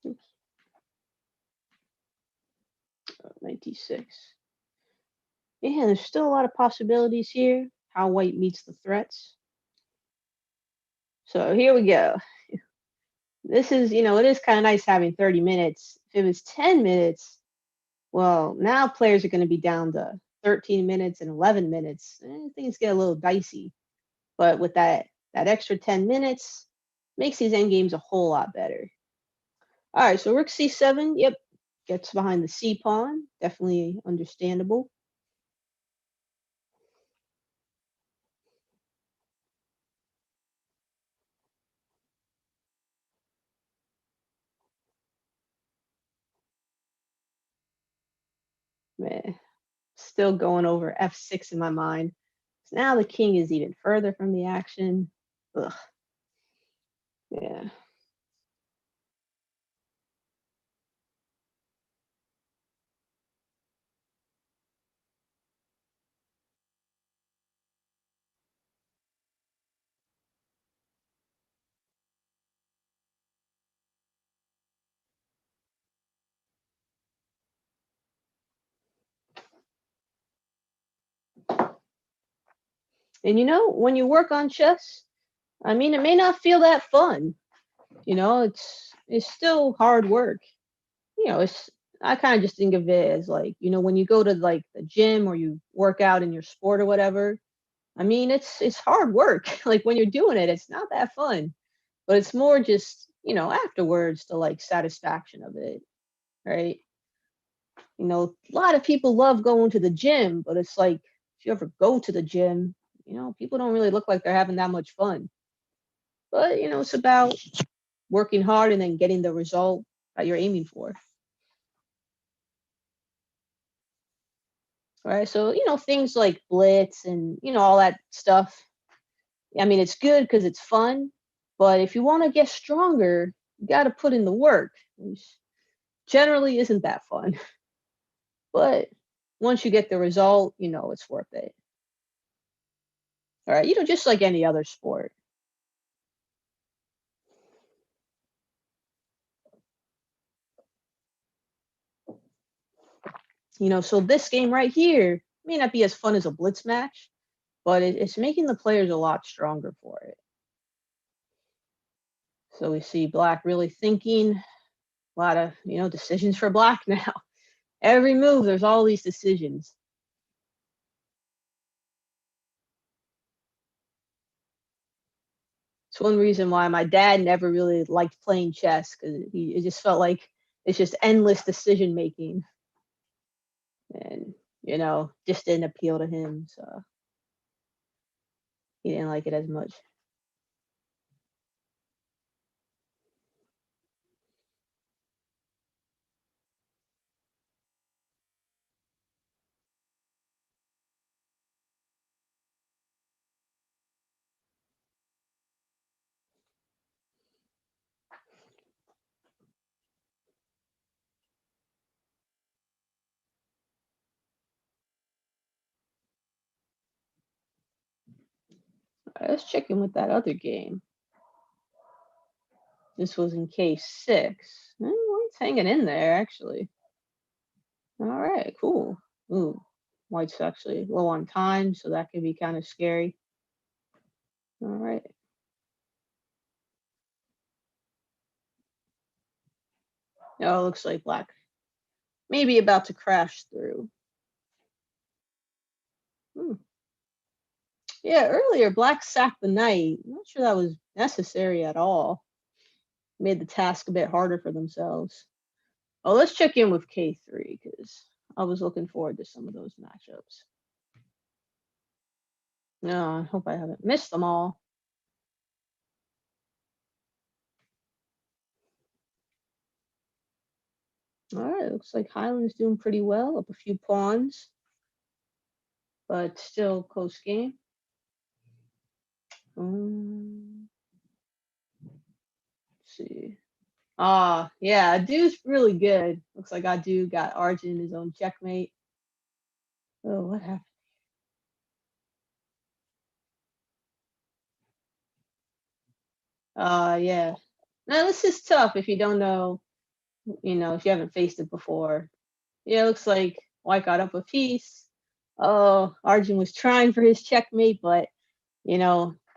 Oops, knight d6. Yeah, there's still a lot of possibilities here. How white meets the threats. So here we go. This is, it is kind of nice having 30 minutes. If it was 10 minutes, well, now players are going to be down to 13 minutes and 11 minutes. Things get a little dicey. But with that extra 10 minutes, makes these end games a whole lot better. All right, so rook c7, yep, gets behind the c pawn. Definitely understandable. Man, still going over f6 in my mind. So now the king is even further from the action. Ugh, yeah. And when you work on chess, I mean, it may not feel that fun. It's still hard work. It's I kind of just think of it as like, when you go to like the gym or you work out in your sport or whatever. I mean, it's hard work. Like when you're doing it, it's not that fun, but it's more just, afterwards the like satisfaction of it, right? A lot of people love going to the gym, but it's like if you ever go to the gym, people don't really look like they're having that much fun. But, it's about working hard and then getting the result that you're aiming for. Right. So, things like blitz and, all that stuff. I mean, it's good because it's fun, but if you want to get stronger, you got to put in the work, which generally isn't that fun. But once you get the result, it's worth it. All right. Just like any other sport. So this game right here may not be as fun as a blitz match, but it's making the players a lot stronger for it. So we see black really thinking, a lot of, decisions for black now. Every move, there's all these decisions. It's one reason why my dad never really liked playing chess because it just felt like it's just endless decision making, and just didn't appeal to him, so he didn't like it as much. Alright, let's check in with that other game. This was in K6. White's hanging in there, actually. Alright, cool. Ooh, White's actually low on time, so that could be kind of scary. Alright. Oh, looks like Black maybe about to crash through. Hmm. Yeah, earlier Black sacked the knight. I'm not sure that was necessary at all. Made the task a bit harder for themselves. Oh, let's check in with K3 because I was looking forward to some of those matchups. No, I hope I haven't missed them all. All right, looks like Highland's doing pretty well, up a few pawns, but still close game. Let's see. Yeah, Adu's really good. Looks like Adu got Arjun in his own checkmate. Oh, what happened? Yeah. Now this is tough if you don't know, if you haven't faced it before. Yeah, looks like White got up a piece. Oh, Arjun was trying for his checkmate, but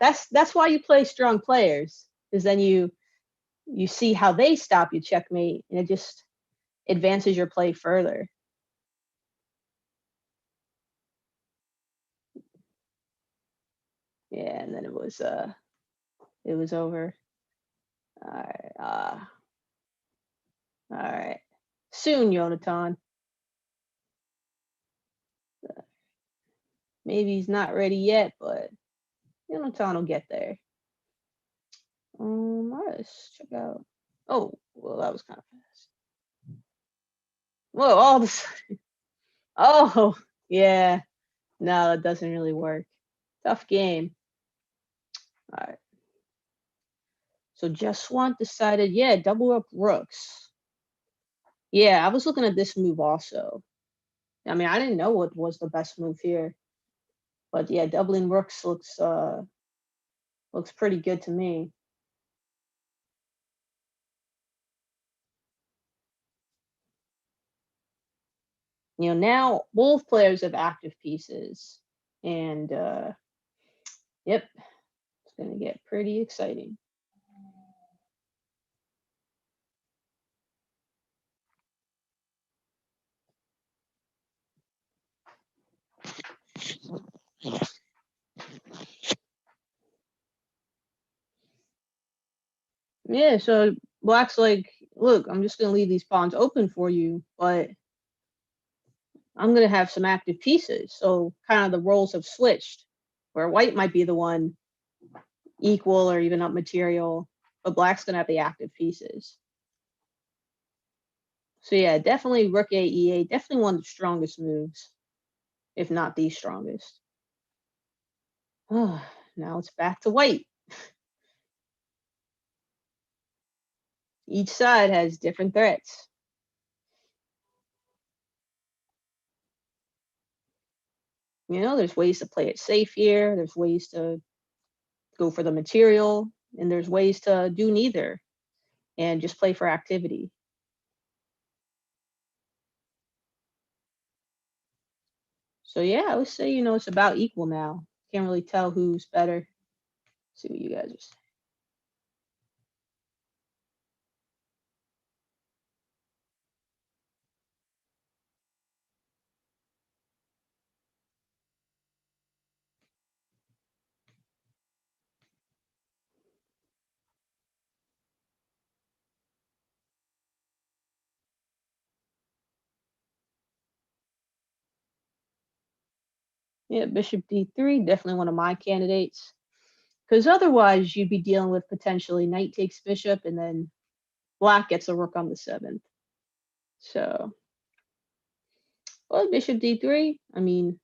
that's why you play strong players, is then you see how they stop you checkmate, and it just advances your play further. Yeah, and then it was over. All right, all right. Soon, Yonatan. Maybe he's not ready yet, but Yonatan will get there. All right, let's check out. Oh, well, that was kind of fast. Whoa, all this. Oh, yeah. No, that doesn't really work. Tough game. All right. So Jaswant decided, yeah, double up rooks. Yeah, I was looking at this move also. I mean, I didn't know what was the best move here, but yeah, doubling rooks looks pretty good to me. Now both players have active pieces, and yep, it's gonna get pretty exciting. Yeah, so Black's like, look, I'm just gonna leave these pawns open for you, but I'm gonna have some active pieces. So kind of the roles have switched, where White might be the one equal or even up material, but Black's gonna have the active pieces. So yeah, definitely Rook A E8, definitely one of the strongest moves, if not the strongest. Oh, now it's back to White. Each side has different threats. There's ways to play it safe here. There's ways to go for the material, and there's ways to do neither and just play for activity. So yeah, I would say, it's about equal now. Can't really tell who's better. Let's see what you guys are saying. Yeah, Bishop D3, definitely one of my candidates. Because otherwise, you'd be dealing with potentially knight takes bishop, and then Black gets a rook on the 7th. So, well, Bishop D3, I mean,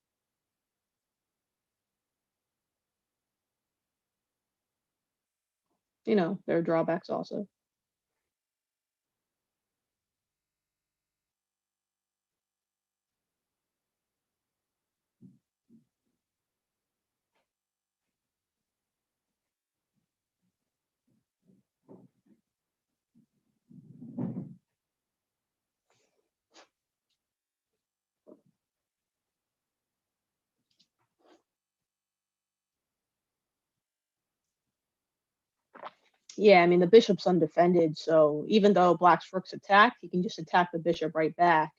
there are drawbacks also. Yeah, I mean, the bishop's undefended, so even though black's rook's attacked, he can just attack the bishop right back,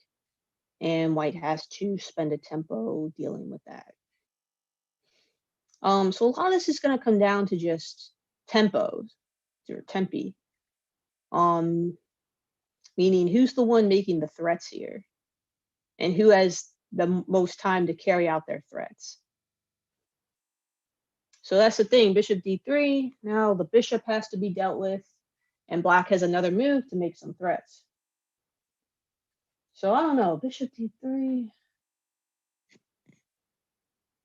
and white has to spend a tempo dealing with that. So a lot of this is gonna come down to just tempos or tempi. Um, Meaning who's the one making the threats here, and who has the most time to carry out their threats. So that's the thing. Bishop d3. Now the bishop has to be dealt with, and black has another move to make some threats. So I don't know. Bishop d3.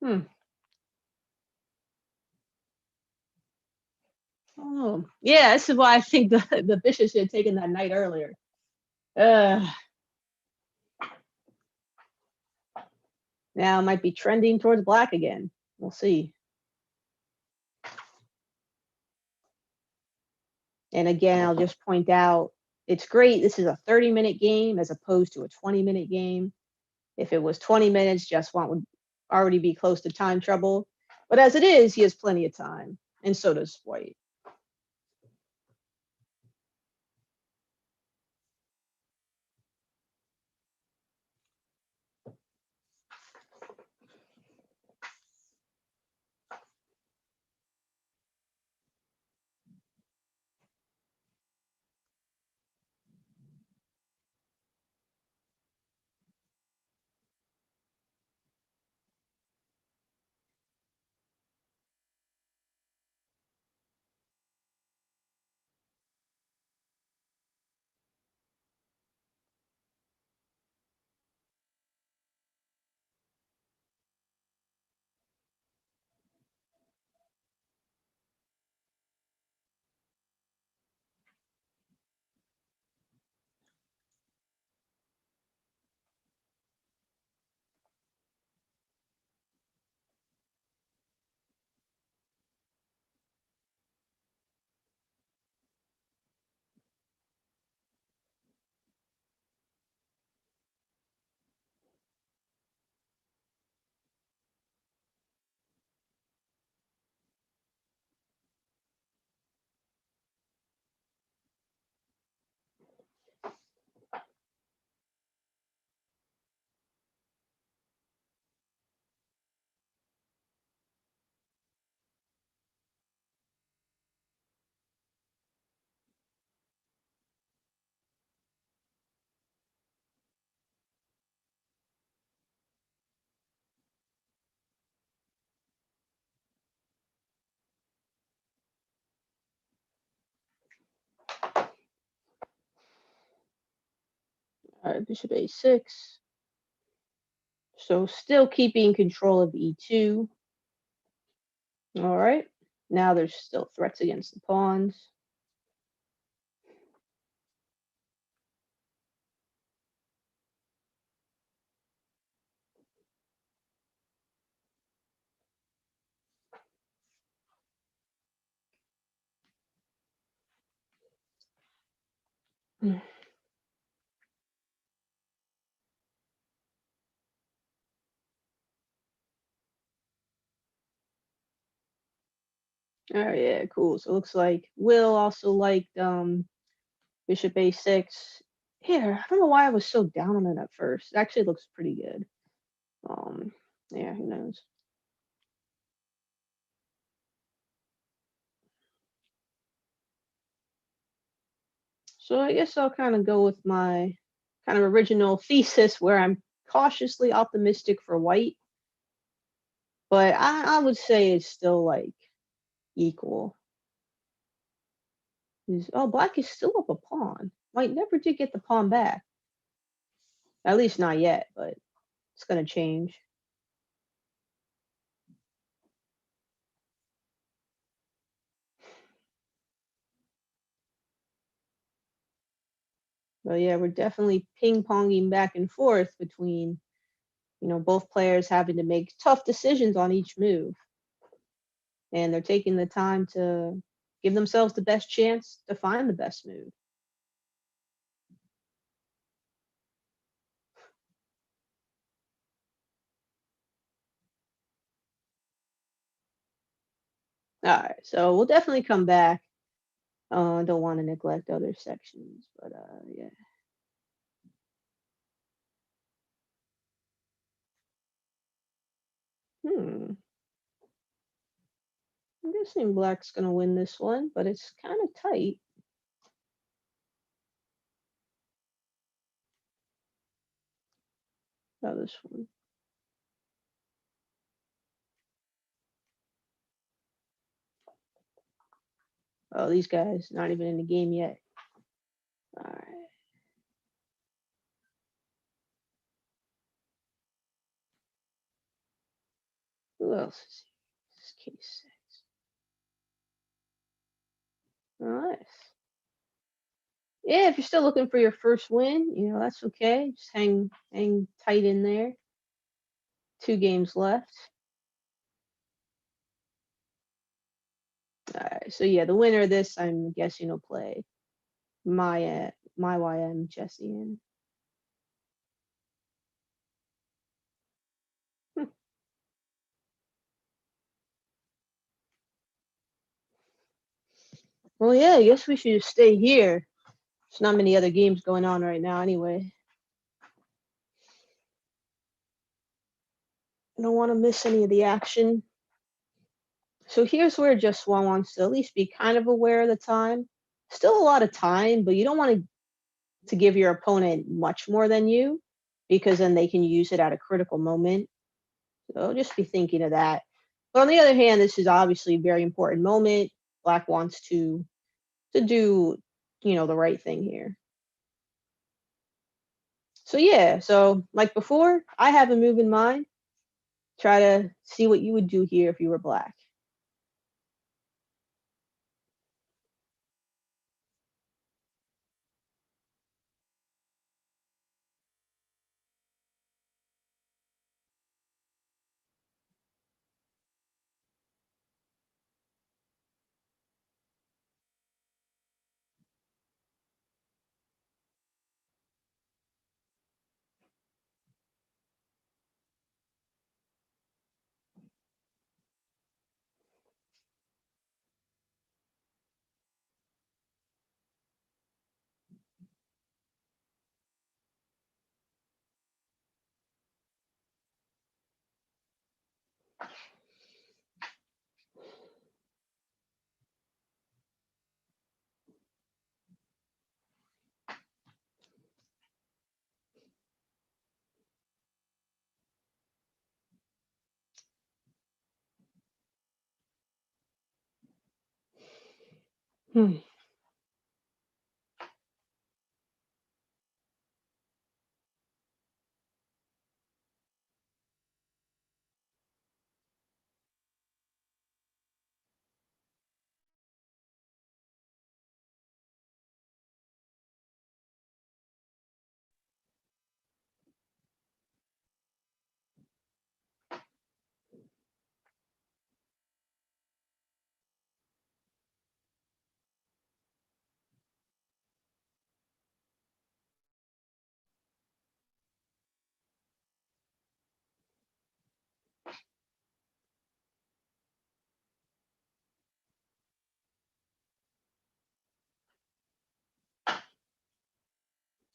I don't know. Yeah, this is why I think the bishop should have taken that knight earlier. Now it might be trending towards black again. We'll see. And again, I'll just point out, it's great. This is a 30-minute game as opposed to a 20-minute game. If it was 20 minutes, Just would already be close to time trouble. But as it is, he has plenty of time, and so does white. All right, bishop a6. So still keeping control of e2. All right. Now there's still threats against the pawns. Oh yeah, cool. So it looks like Will also liked bishop a6. Yeah, I don't know why I was so down on it at first. It actually looks pretty good. Um, yeah, who knows? So I guess I'll kind of go with my kind of original thesis where I'm cautiously optimistic for white, but I would say it's still like equal. Oh, black is still up a pawn. White never did get the pawn back. At least not yet, but it's gonna change. But yeah, we're definitely ping-ponging back and forth between, both players having to make tough decisions on each move. And they're taking the time to give themselves the best chance to find the best move. All right, so we'll definitely come back. Don't want to neglect other sections, but yeah. Hmm. I'm guessing black's gonna win this one, but it's kind of tight. Oh, this one. Oh, these guys not even in the game yet. All right. Who else is here? This is case 6. Nice. Yeah, if you're still looking for your first win, that's okay. Just hang tight in there. 2 games left. All right. So yeah, the winner of this, I'm guessing, will play my YM Jesse in. Well, yeah, I guess we should just stay here. There's not many other games going on right now anyway. I don't want to miss any of the action. So here's where Just Swan wants to at least be kind of aware of the time. Still a lot of time, but you don't want to give your opponent much more than you because then they can use it at a critical moment. So just be thinking of that. But on the other hand, this is obviously a very important moment. Black wants to do, the right thing here. So yeah, so like before, I have a move in mind. Try to see what you would do here if you were black. Hmm.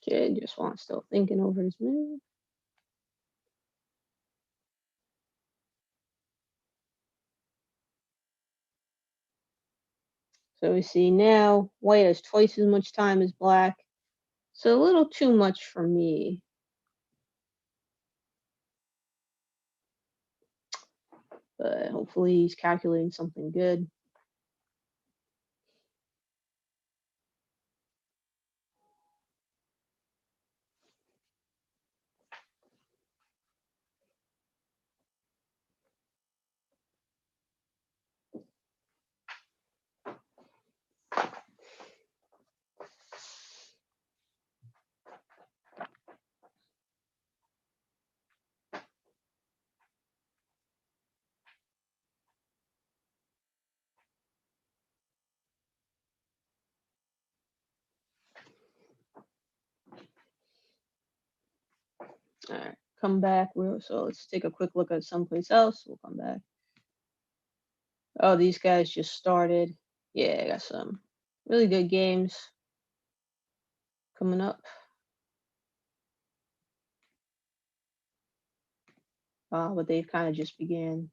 Kid just wants still thinking over his move. So we see now white has twice as much time as black. So a little too much for me. But hopefully he's calculating something good. All right, come back. So let's take a quick look at someplace else. We'll come back. Oh, these guys just started. Yeah, I got some Really good games coming up. But they've kind of just began.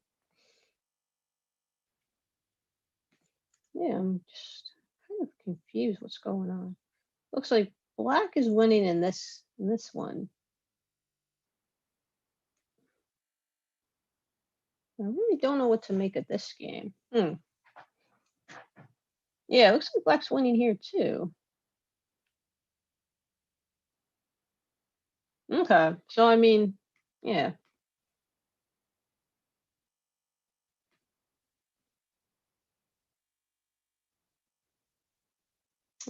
Yeah, I'm just kind of confused what's going on. Looks like black is winning in this one. I really don't know what to make of this game. Yeah, it looks like black's winning here too. Okay, so I mean, yeah.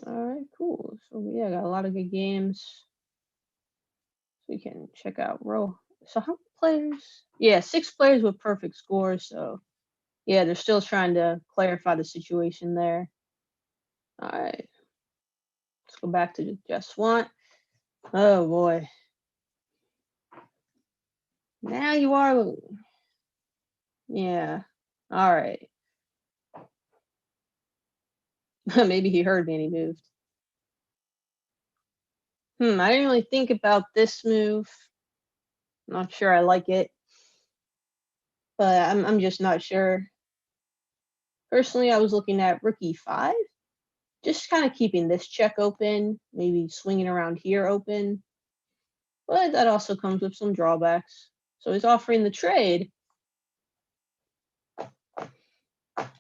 All right, cool. So yeah, got a lot of good games. So we can check out row. So how many players? Yeah, 6 players with perfect scores. So yeah, they're still trying to clarify the situation there. All right, let's go back to just want. Oh boy, now you are. Yeah. All right. Maybe he heard me and he moved. I didn't really think about this move. Not sure I like it, but I'm just not sure. Personally, I was looking at rook e5, just kind of keeping this check open, maybe swinging around here open. But that also comes with some drawbacks. So he's offering the trade.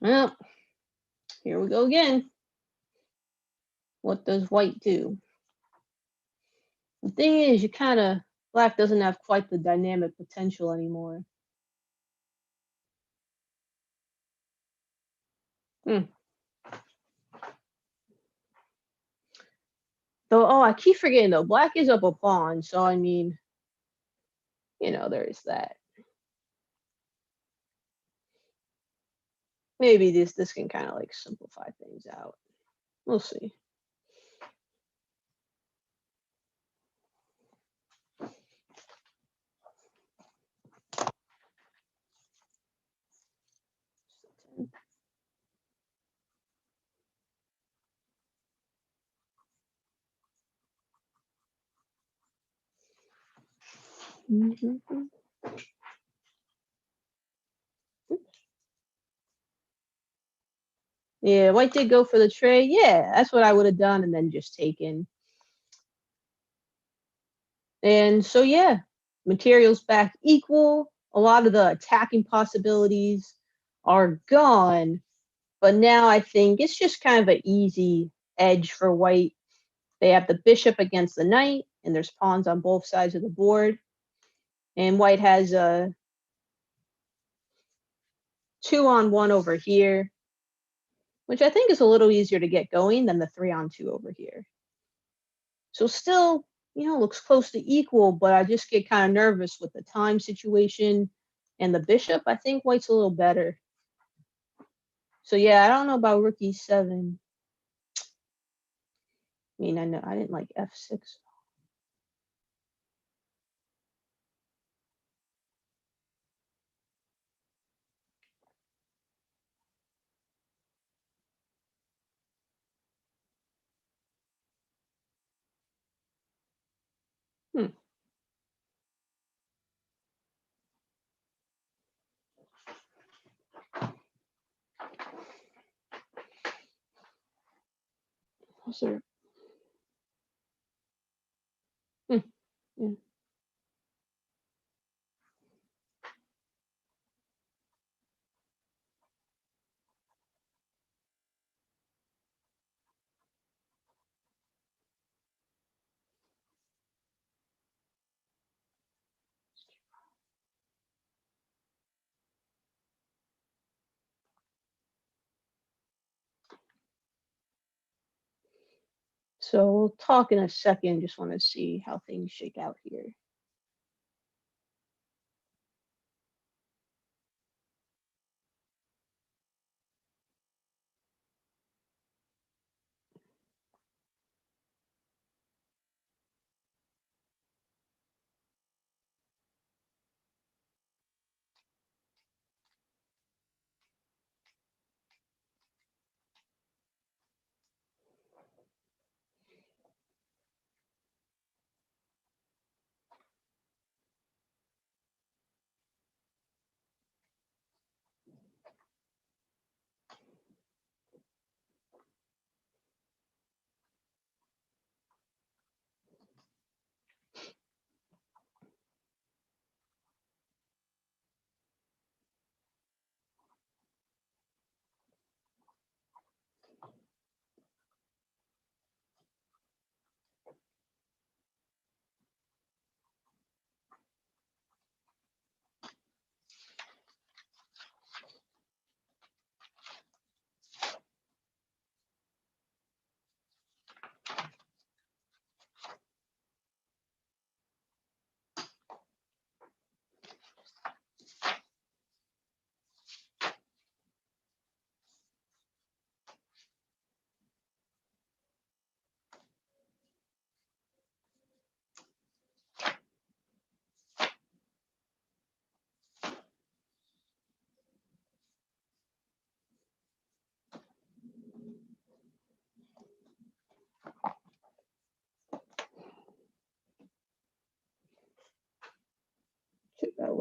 Well, here we go again. What does white do? The thing is, black doesn't have quite the dynamic potential anymore. Hmm. Though, oh, I keep forgetting though. Black is up a pawn, so I mean, there's that. Maybe this can kind of like simplify things out. We'll see. Mhm. Yeah, white did go for the trade. Yeah, that's what I would have done, and then just taken. And so yeah, materials back equal. A lot of the attacking possibilities are gone, but now I think it's just kind of an easy edge for white. They have the bishop against the knight, and there's pawns on both sides of the board. And white has a 2-on-1 over here, which I think is a little easier to get going than the 3-on-2 over here. So still, looks close to equal, but I just get kind of nervous with the time situation and the bishop. I think white's a little better. So yeah, I don't know about rook e7. I mean, I know I didn't like f6. Hmm. What's there? Hmm. Yeah. So we'll talk in a second. Just want to see how things shake out here.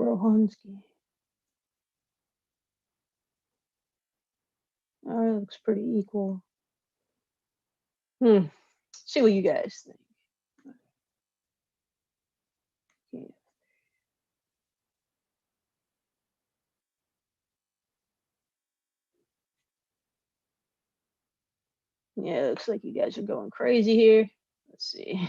Rohanski. All right, looks pretty equal. See what you guys think. Yeah. Yeah, looks like you guys are going crazy here. Let's see.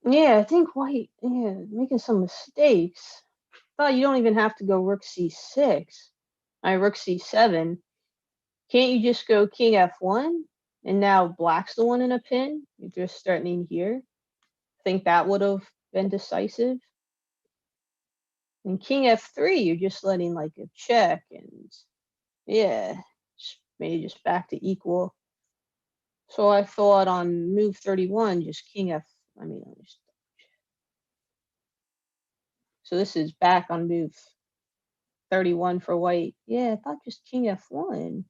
Yeah, I think white, yeah, making some mistakes. Thought you don't even have to go rook c6. Rook c7. Can't you just go king f1? And now black's the one in a pin. You're just threatening here. Think that would have been decisive. And king f3, you're just letting like a check, and yeah, maybe just back to equal. So I thought on move 31, just king f. I mean, so this is back on move 31 for white. Yeah, I thought just king f1.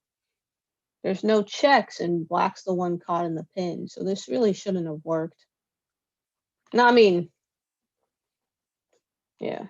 There's no checks, and black's the one caught in the pin. So this really shouldn't have worked. No, I mean, yeah.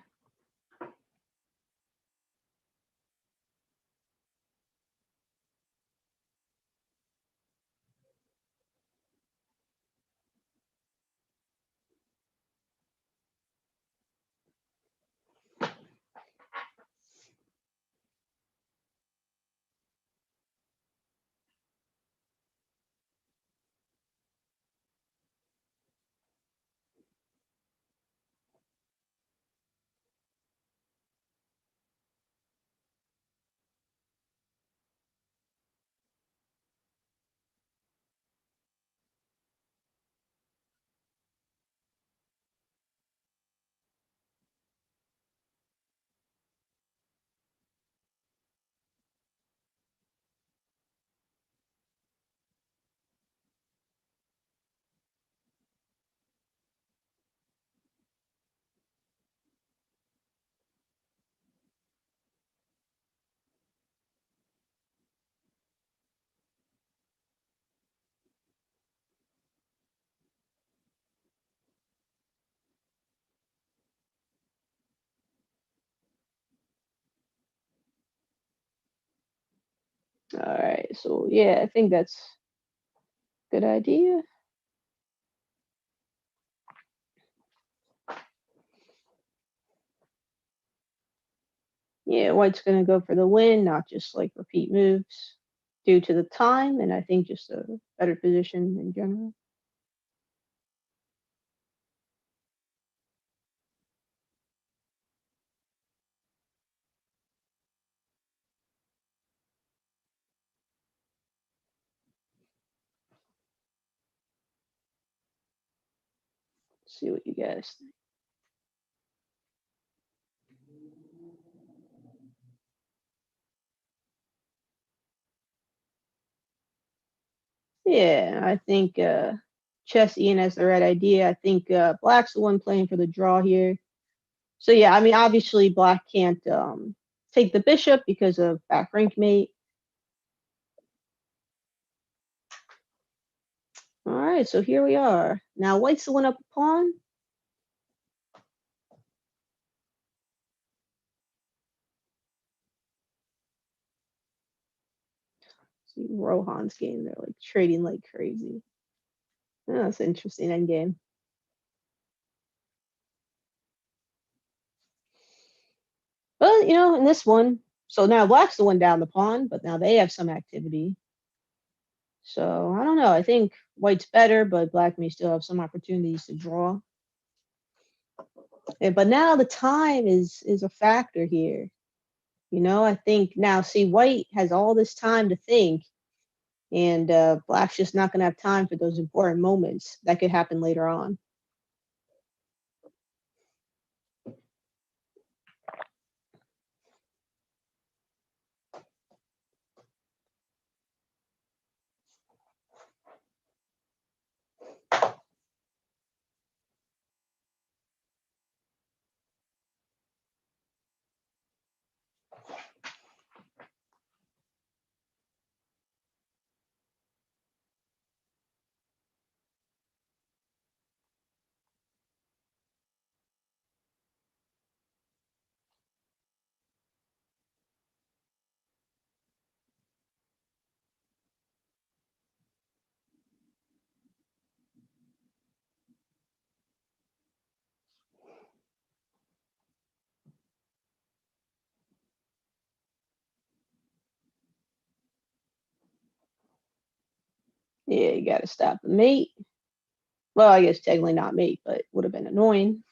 All right. So yeah, I think that's a good idea. Yeah, white's gonna go for the win, not just like repeat moves due to the time, and I think just a better position in general. See what you guys think. Yeah, I think Chess Ian has the right idea. I think black's the one playing for the draw here. So yeah, I mean obviously black can't take the bishop because of back rank mate. All right, so here we are. Now white's the one up a pawn. See Rohan's game, they're like trading like crazy. Oh, that's an interesting end game. But you know, in this one, so now black's the one down the pawn, but now they have some activity. So I don't know. I think white's better, but black may still have some opportunities to draw. But now the time is a factor here. You know, I think now see white has all this time to think, and black's just not going to have time for those important moments that could happen later on. Yeah, you gotta stop the mate. Well, I guess technically not mate, but would have been annoying.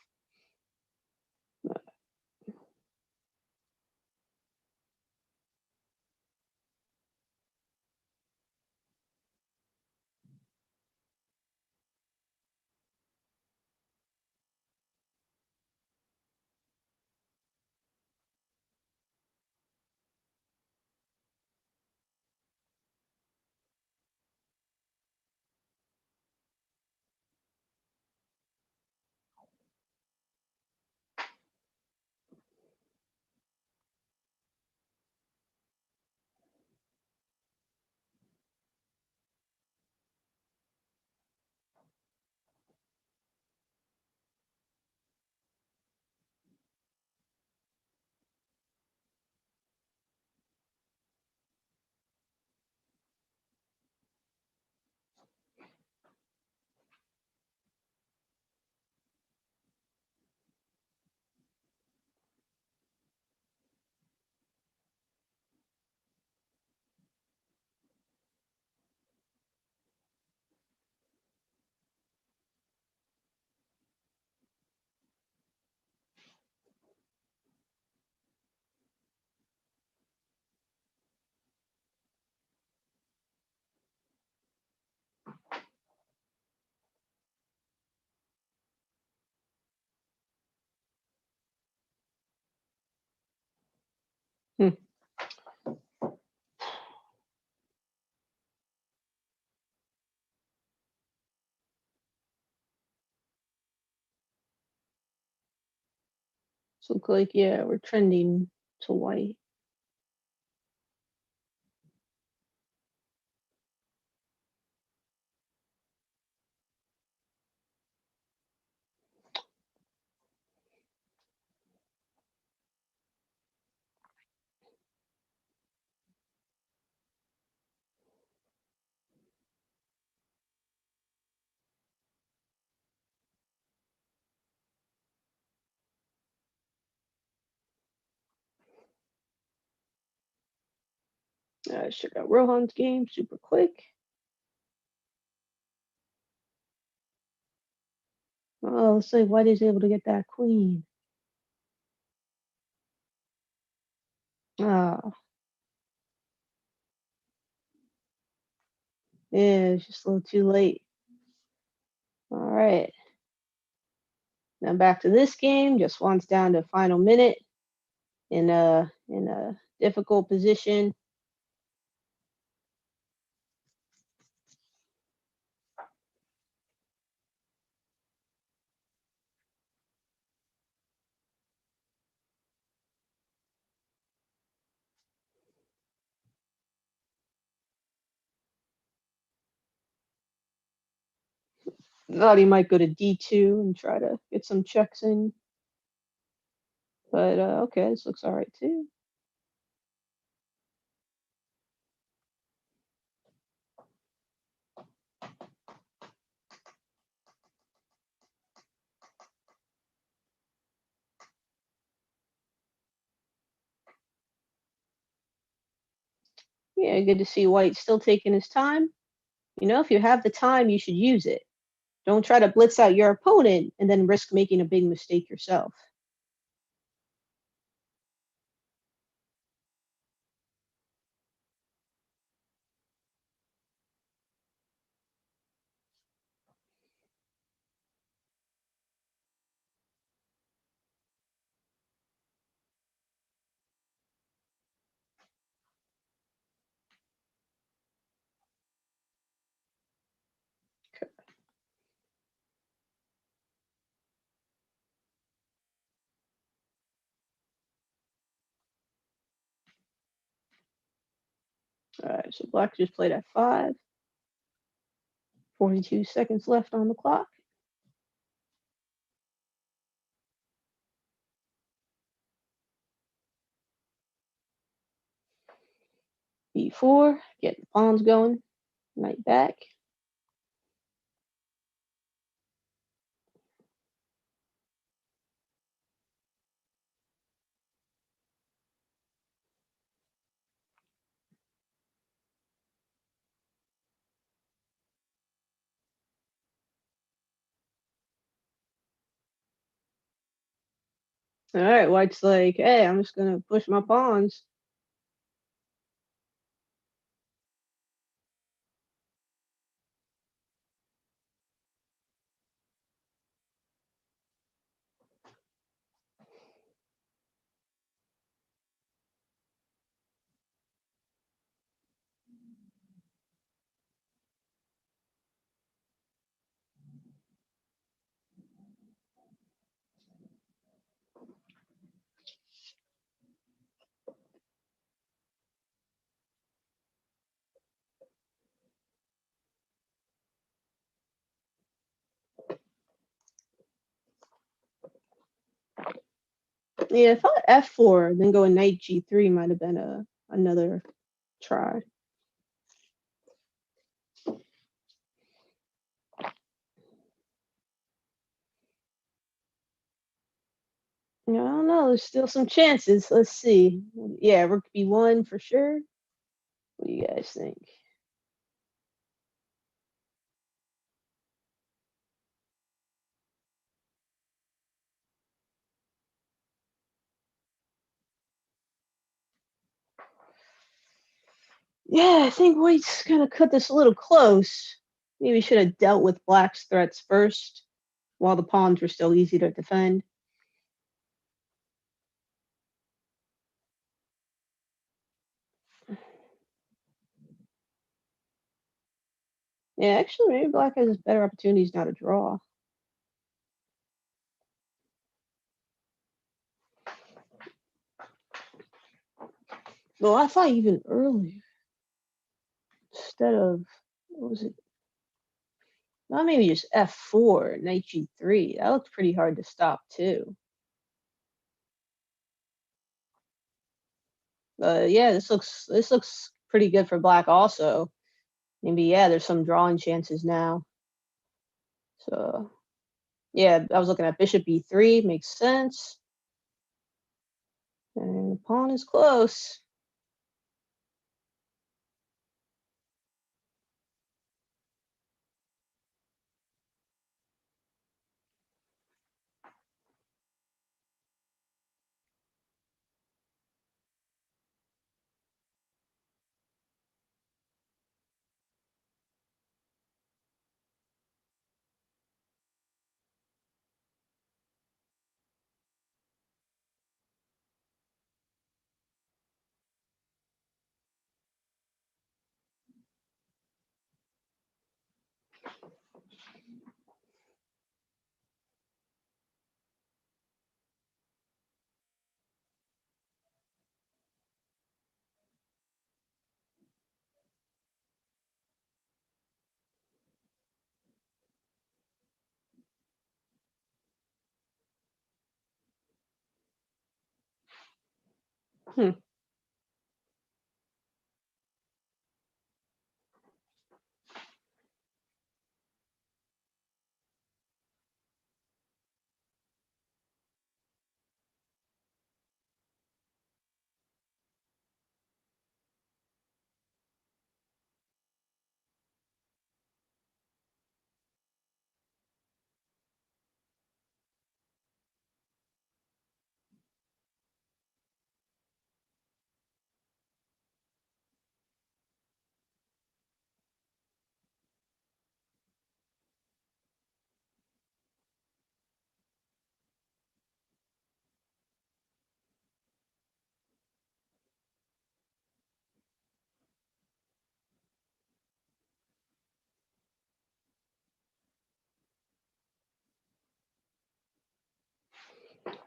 Hmm. So look like yeah, we're trending to white. Check out Rohan's game super quick. Oh, let's say white is able to get that queen. Ah, yeah, it's just a little too late. All right. Now back to this game. Just wants down to final minute in a difficult position. Thought he might go to D2 and try to get some checks in, but okay, this looks all right too. Yeah, good to see White still taking his time. If you have the time, you should use it. Don't try to blitz out your opponent and then risk making a big mistake yourself. All right, so Black just played at 5. 42 seconds left on the clock. B4, getting the pawns going. Knight back. All right, white's like, hey, I'm just gonna push my pawns. Yeah, I thought f4, then going knight g3 might have been another try. Yeah, I don't know. There's still some chances. Let's see. Yeah, rook b1 for sure. What do you guys think? Yeah, I think white's gonna cut this a little close. Maybe should have dealt with black's threats first while the pawns were still easy to defend. Yeah, actually, maybe black has better opportunities now to draw. Well, I thought even earlier, instead of, what was it? Not maybe just f4, knight g3. That looked pretty hard to stop, too. Yeah, this looks pretty good for black also. Maybe, yeah, there's some drawing chances now. So, yeah, I was looking at bishop b3, makes sense. And the pawn is close. Hmm.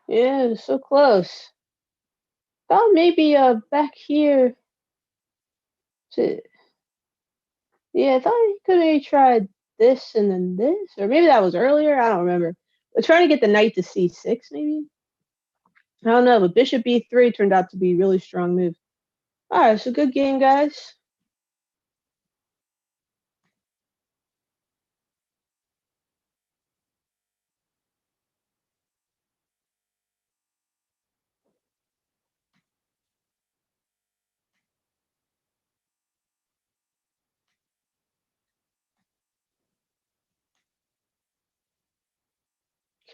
Yeah, so close. Thought maybe back here to, yeah, I thought he could have tried this and then this, or maybe that was earlier. I don't remember. But trying to get the knight to c6, maybe. I don't know, but bishop b3 turned out to be a really strong move. All right, so good game, guys.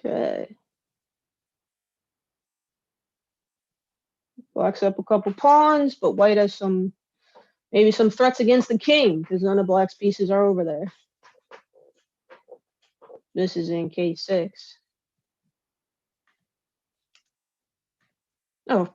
Okay. Black's up a couple pawns, but white has maybe some threats against the king because none of black's pieces are over there. This is in K6. Oh,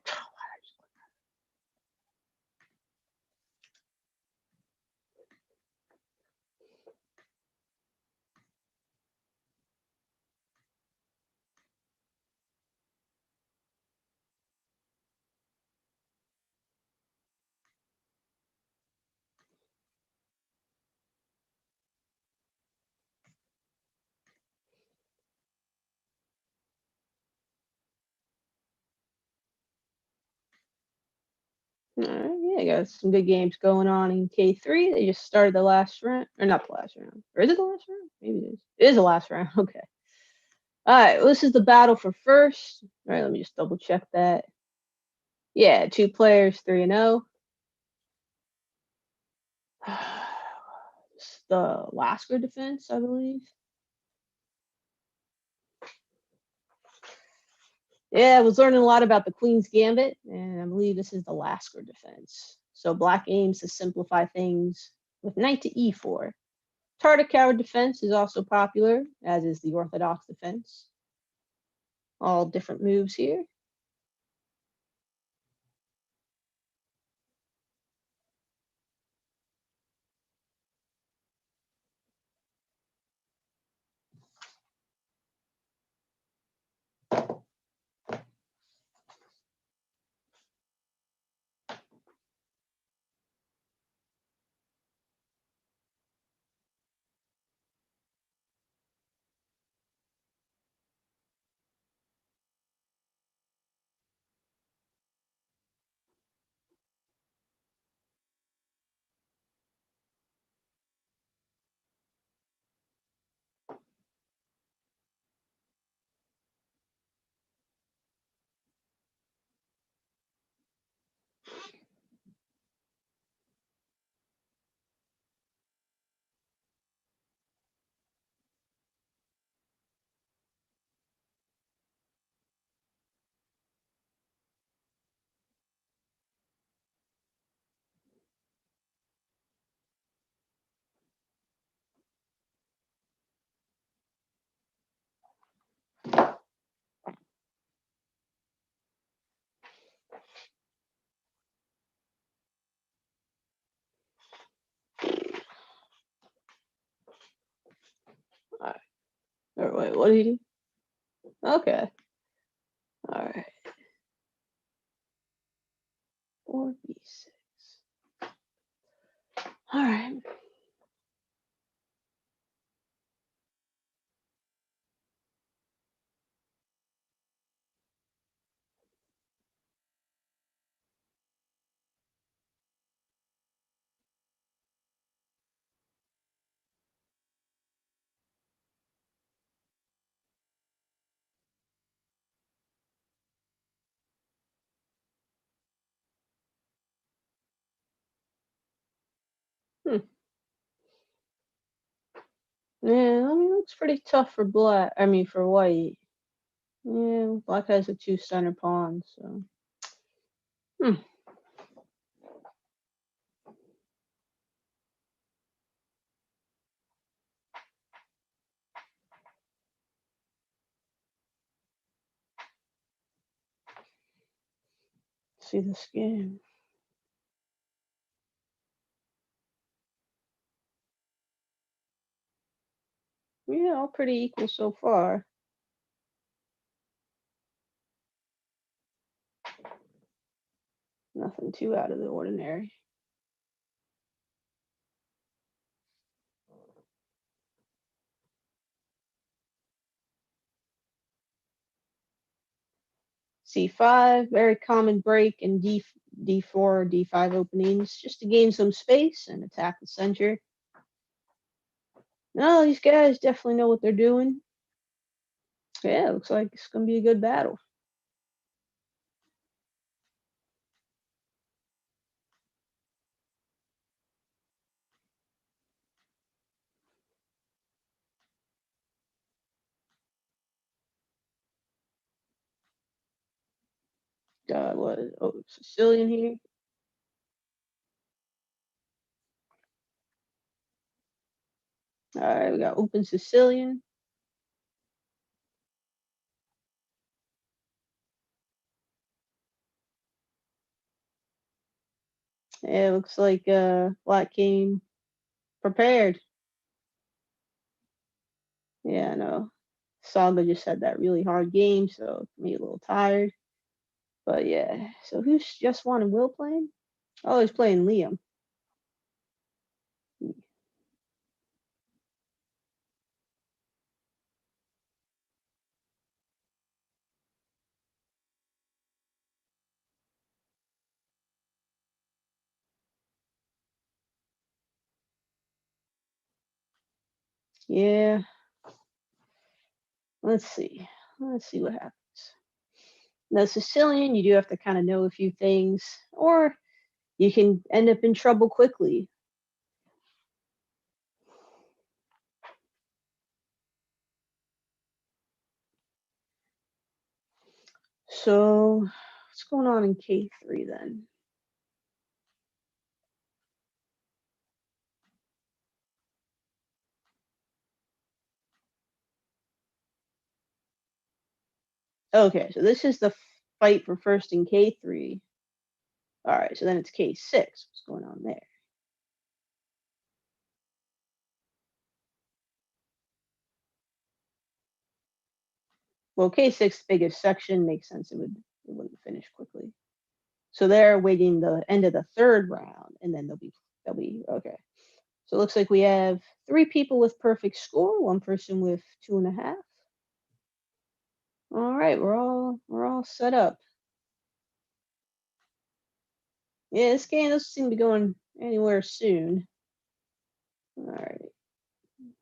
yeah, got some good games going on in K3. They just started the last round, or not the last round. Or is it the last round? Maybe it is. It is the last round. Okay. All right, well, this is the battle for first. All right, let me just double check that. Yeah, 2 players, 3-0. It's the Lasker defense, I believe. Yeah, I was learning a lot about the Queen's Gambit, and I believe this is the Lasker defense. So black aims to simplify things with knight to e4. Tartar Coward defense is also popular, as is the Orthodox defense. All different moves here. All right. Or wait, what did he do? Okay. All right. 4b6. All right. Hmm. Yeah, I mean, looks pretty tough for black. I mean, for white. Yeah, black has the 2 center pawns, so. Hmm. See this game. Yeah, all pretty equal so far. Nothing too out of the ordinary. C5, very common break in D4, D5 openings, just to gain some space and attack the center. No, these guys definitely know what they're doing. Yeah, looks like it's going to be a good battle. What? Oh, Sicilian here. All right, we got open Sicilian. Yeah, it looks like Black came prepared. Yeah, I know. Saga just had that really hard game, so me a little tired. But yeah, so who's just wanted Will playing? Oh, he's playing Liam. Yeah, let's see. Let's see what happens. Now, Sicilian, you do have to kind of know a few things, or you can end up in trouble quickly. So, what's going on in K3 then? Okay, so this is the fight for first in K3. All right, so then it's K6. What's going on there? Well, K6 biggest section makes sense. It wouldn't finish quickly. So they're waiting the end of the third round, and then they'll be okay. So it looks like we have 3 people with perfect score, 1 person with 2.5. All right, we're all set up. Yeah, this game doesn't seem to be going anywhere soon. All right.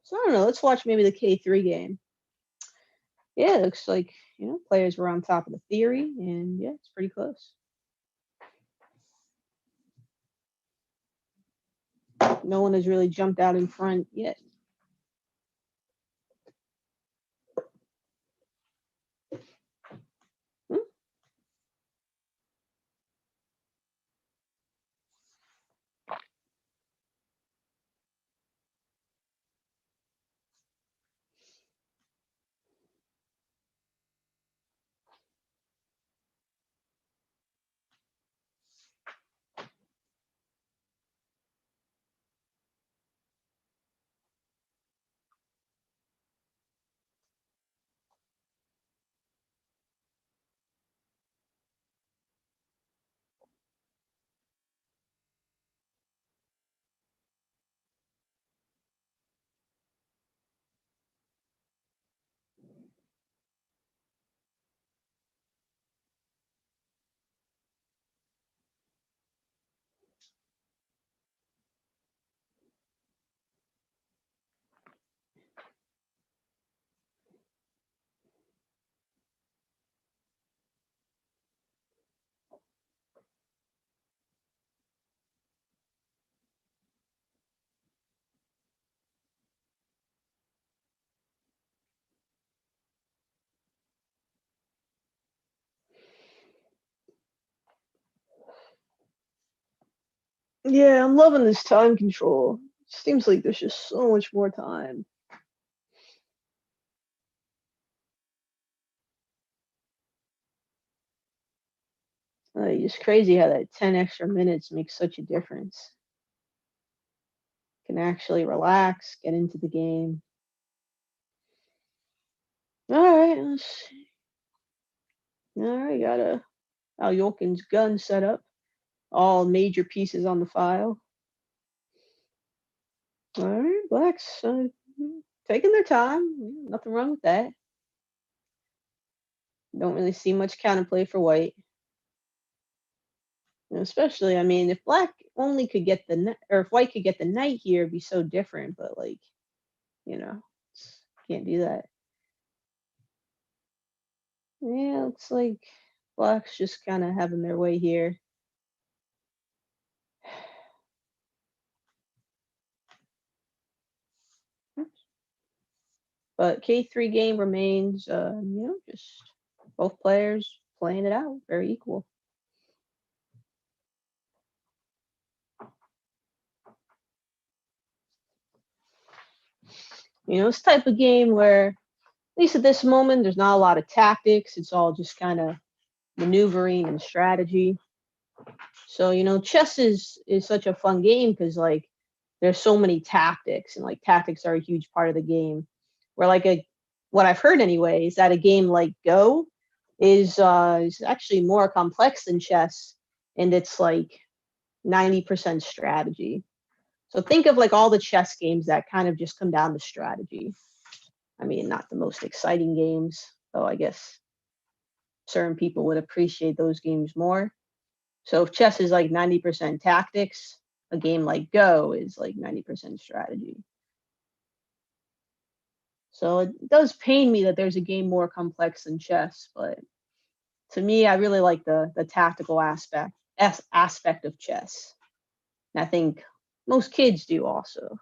So I don't know. Let's watch maybe the K3 game. Yeah, it looks like players were on top of the theory, and yeah, it's pretty close. No one has really jumped out in front yet. Hmm? Yeah, I'm loving this time control. Seems like there's just so much more time. It's crazy how that 10 extra minutes makes such a difference. Can actually relax, get into the game. All right, let's see. All right, got a Aljolkin's gun set up. All major pieces on the file. All right, blacks taking their time. Nothing wrong with that. Don't really see much counterplay for white. Especially, I mean, if black only could get or if white could get the knight here, it'd be so different. But like, you know, can't do that. Yeah, looks like black's just kind of having their way here. But K3 game remains, just both players playing it out very equal. It's type of game where, at least at this moment, there's not a lot of tactics. It's all just kind of maneuvering and strategy. So, chess is such a fun game because like there's so many tactics and like tactics are a huge part of the game. Where like what I've heard anyway is that a game like Go is actually more complex than chess, and it's like 90% strategy. So think of like all the chess games that kind of just come down to strategy. I mean, not the most exciting games, though I guess certain people would appreciate those games more. So if chess is like 90% tactics, a game like Go is like 90% strategy. So it does pain me that there's a game more complex than chess, but to me, I really like the tactical aspect of chess. And I think most kids do also.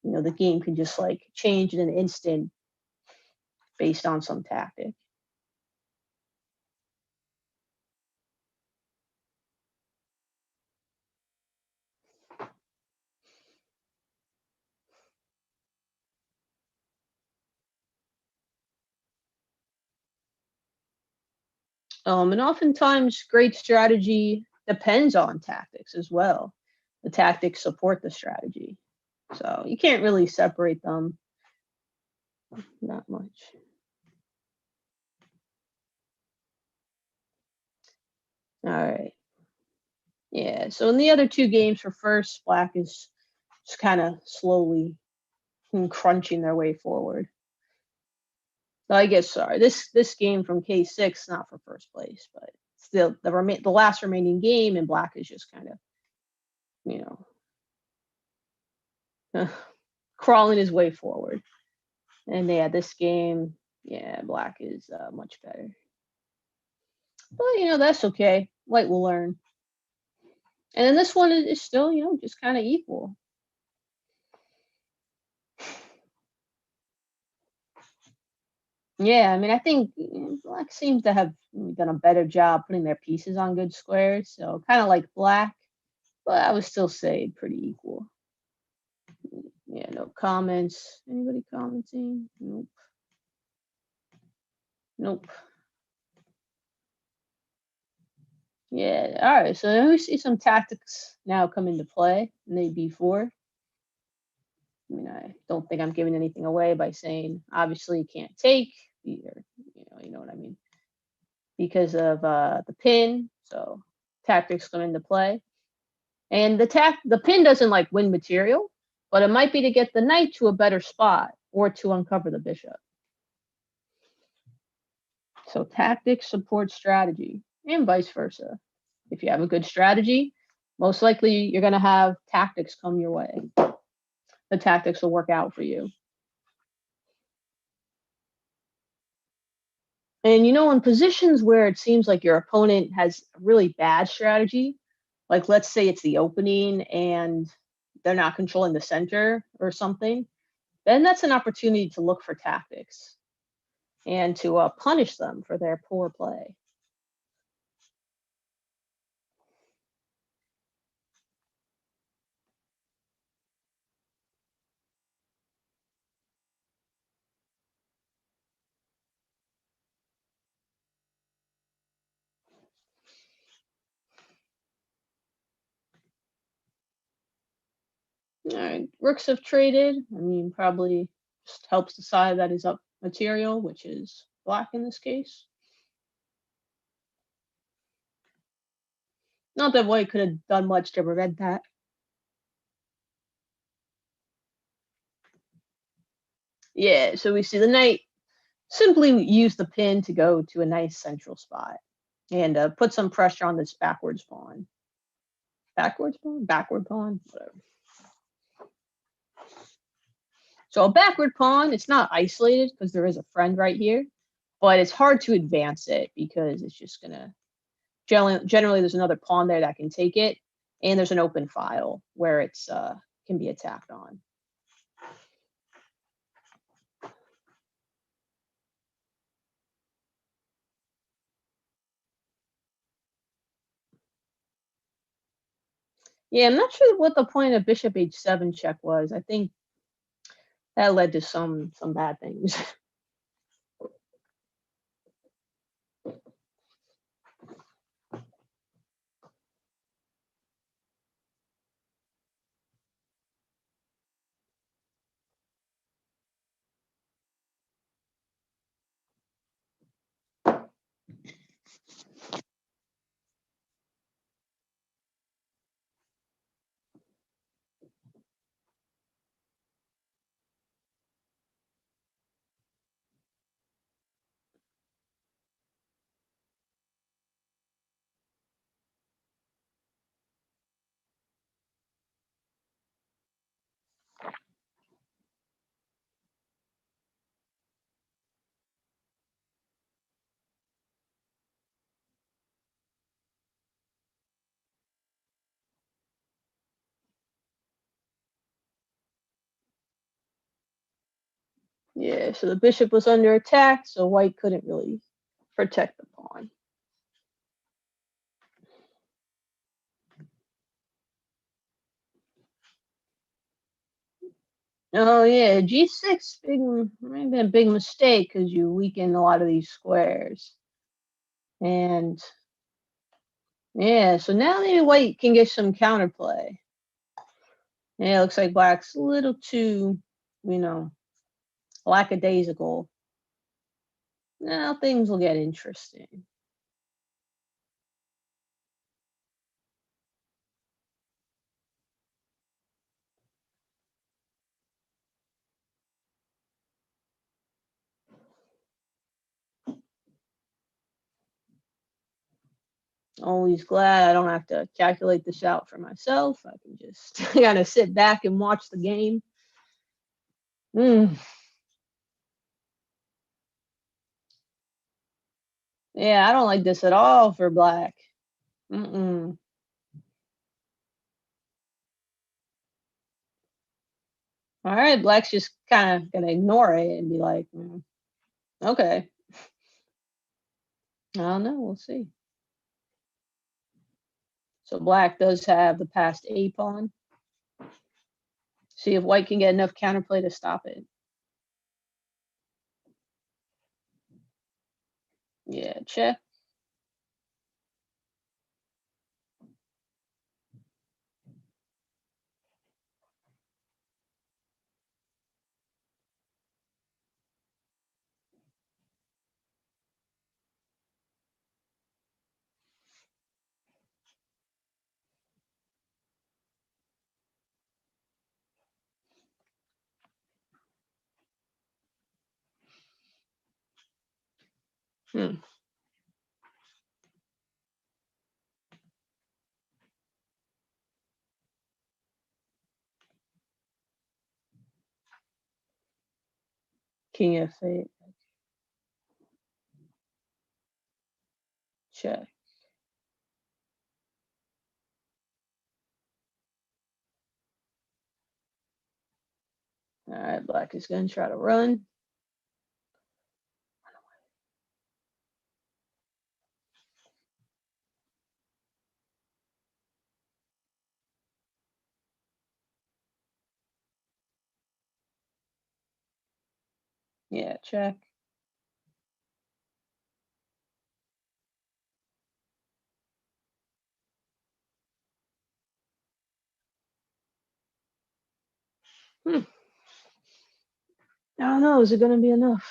The game can just like change in an instant based on some tactic. And oftentimes, great strategy depends on tactics as well. The tactics support the strategy. So you can't really separate them that much. All right. Yeah. So in the other two games for first, Black is just kind of slowly crunching their way forward. So I guess sorry. This game from K6 not for first place, but still the last remaining game, and Black is just kind of you know crawling his way forward. And yeah, this game, yeah, Black is much better. But that's okay. White will learn. And then this one is still just kind of equal. Yeah, I mean, I think Black seems to have done a better job putting their pieces on good squares. So kind of like Black, but I would still say pretty equal. Yeah, no comments. Anybody commenting? Nope. Nope. Yeah, all right. So then we see some tactics now come into play in the B4. I mean, I don't think I'm giving anything away by saying obviously you can't take either. You know what I mean? Because of the pin. So tactics come into play. And the pin doesn't like win material, but it might be to get the knight to a better spot or to uncover the bishop. So tactics support strategy and vice versa. If you have a good strategy, most likely you're going to have tactics come your way. The tactics will work out for you. And in positions where it seems like your opponent has a really bad strategy, like let's say it's the opening and they're not controlling the center or something, then that's an opportunity to look for tactics and to punish them for their poor play. All right, rooks have traded. I mean, probably just helps decide that is up material, which is Black in this case. Not that White could have done much to prevent that. Yeah, so we see the knight simply use the pin to go to a nice central spot and put some pressure on this backwards pawn. Backwards pawn? Backward pawn? Whatever. So a backward pawn, it's not isolated because there is a friend right here, but it's hard to advance it because it's just going to generally there's another pawn there that can take it, and there's an open file where it's can be attacked on. Yeah, I'm not sure what the point of bishop h7 check was. I think That led to some bad things. Yeah, so the bishop was under attack, so white couldn't really protect the pawn. Oh yeah, g6 might have been a big mistake because you weaken a lot of these squares. And yeah, so now maybe white can get some counterplay. Yeah, it looks like black's a little too, you know, lackadaisical. Now things will get interesting. Always glad I don't have to calculate this out for myself. I can just kind of sit back and watch the game. Mm. Yeah, I don't like this at all for black. Mm-mm. All right, black's just kind of gonna ignore it and be like, okay, I don't know, we'll see. So black does have the passed a pawn. See if white can get enough counterplay to stop it. Yeah, check. Hmm. King f8. Check. All right, black is gonna try to run. Yeah, check. Hmm. I don't know. Is it gonna be enough?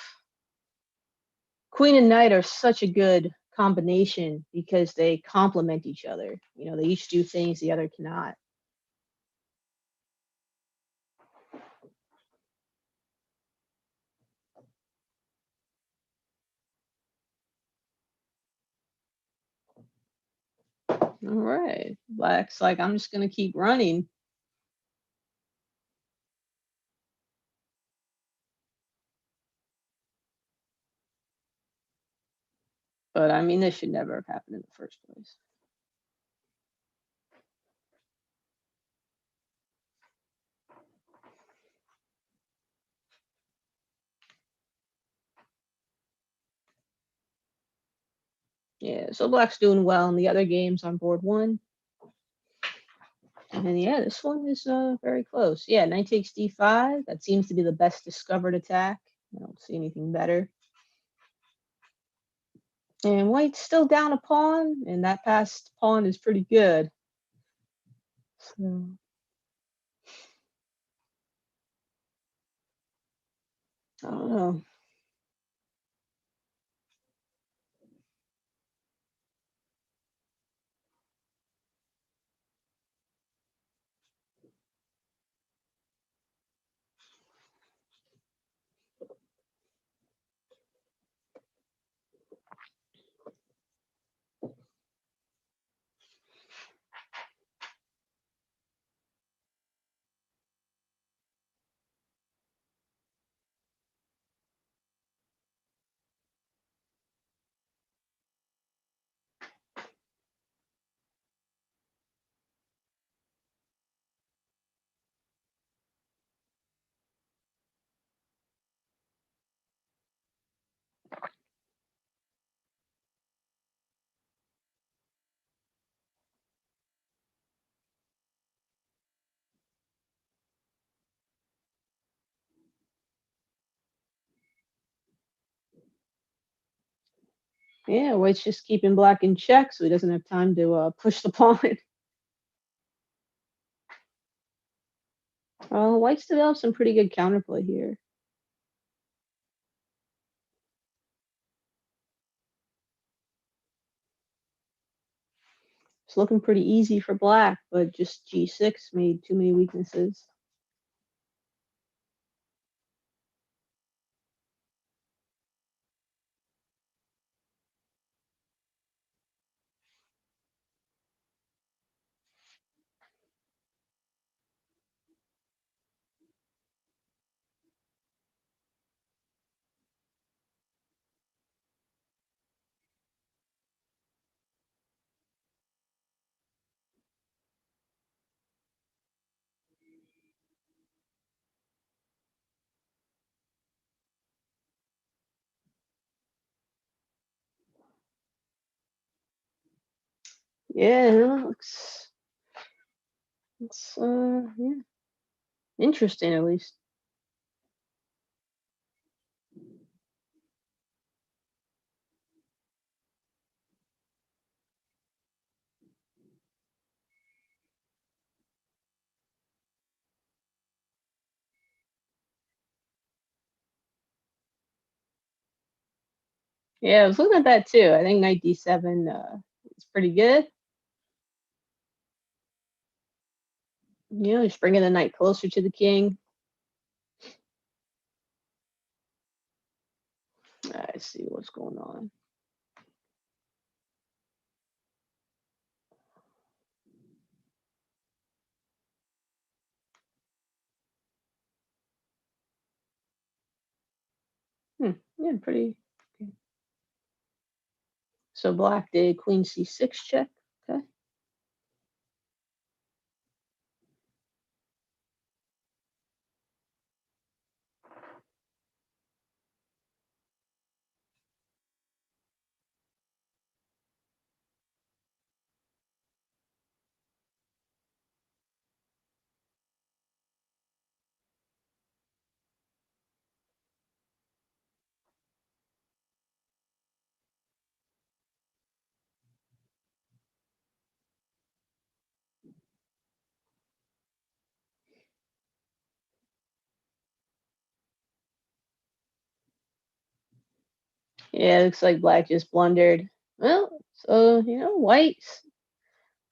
Queen and knight are such a good combination because they complement each other. You know, they each do things the other cannot. All right. Black's like, I'm just gonna keep running. But I mean, this should never have happened in the first place. Yeah, so black's doing well in the other games on board one. And yeah, this one is very close. Yeah, knight takes d5. That seems to be the best discovered attack. I don't see anything better. And white's still down a pawn, and that passed pawn is pretty good. So I don't know. Yeah, white's just keeping black in check, so he doesn't have time to push the pawn. White's developed some pretty good counterplay here. It's looking pretty easy for black, but just g6 made too many weaknesses. Yeah, looks yeah, interesting at least. Yeah, I was looking at that too. I think knight d7 is pretty good. You know, just bringing the knight closer to the king. I see what's going on. Yeah, pretty. Okay. So black did queen c6 check. Okay. Yeah, looks like black just blundered. Well, so white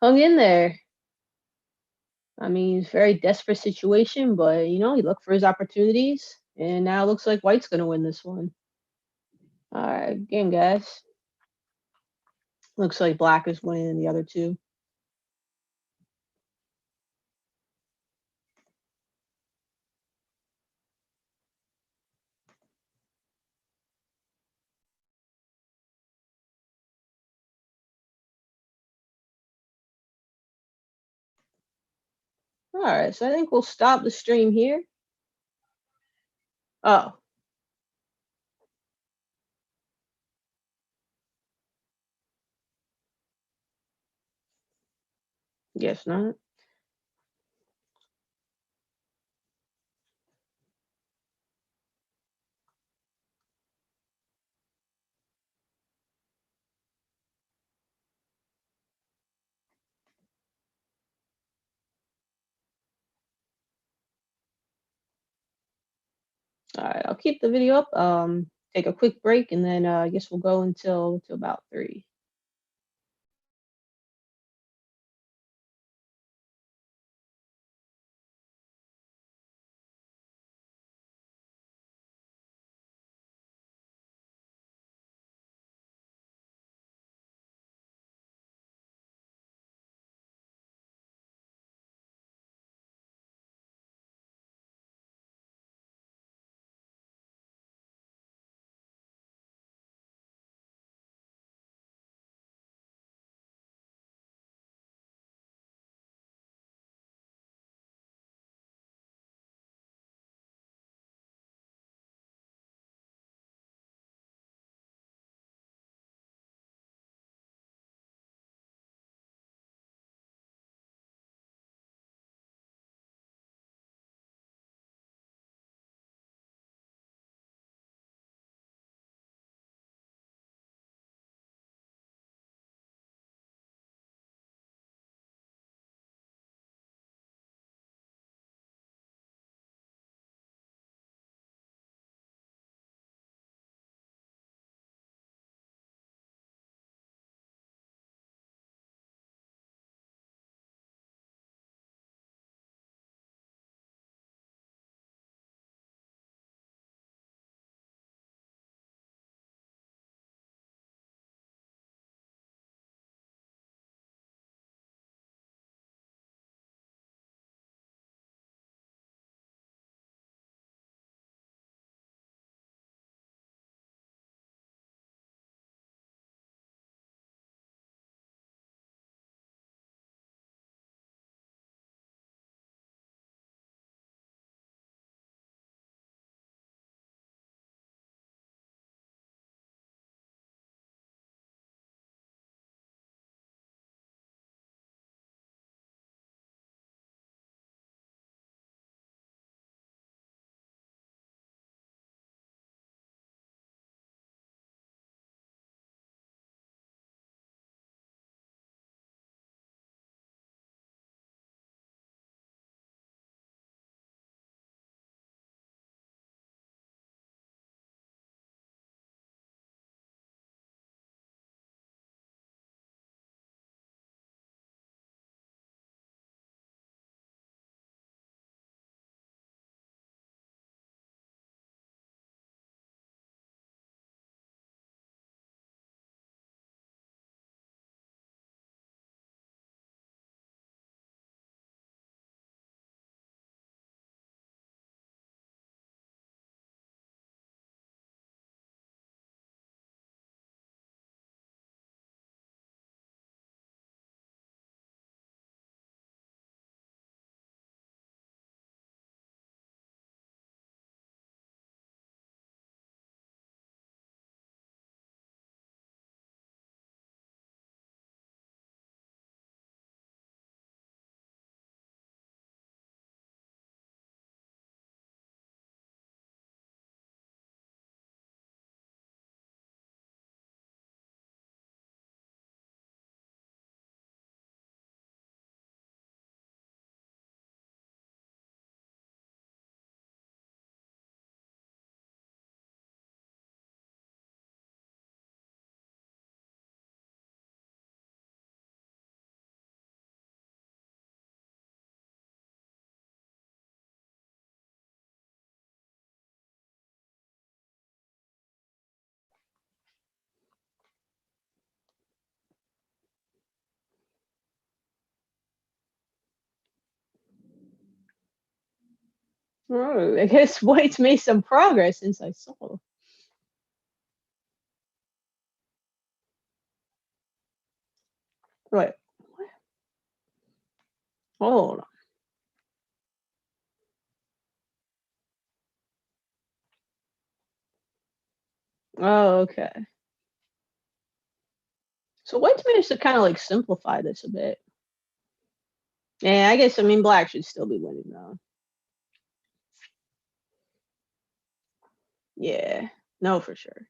hung in there. I mean, it's a very desperate situation, but he looked for his opportunities, and now it looks like white's gonna win this one. All right, again, guys. Looks like black is winning in the other two. All right, so I think we'll stop the stream here. Oh, guess not. All right, I'll keep the video up. Take a quick break, and then I guess we'll go until to about 3. Oh, I guess White's made some progress since I saw. Right. Hold on. Oh, okay. So White's managed to kind of like simplify this a bit. Yeah, I guess I mean Black should still be winning though. Yeah. No, for sure.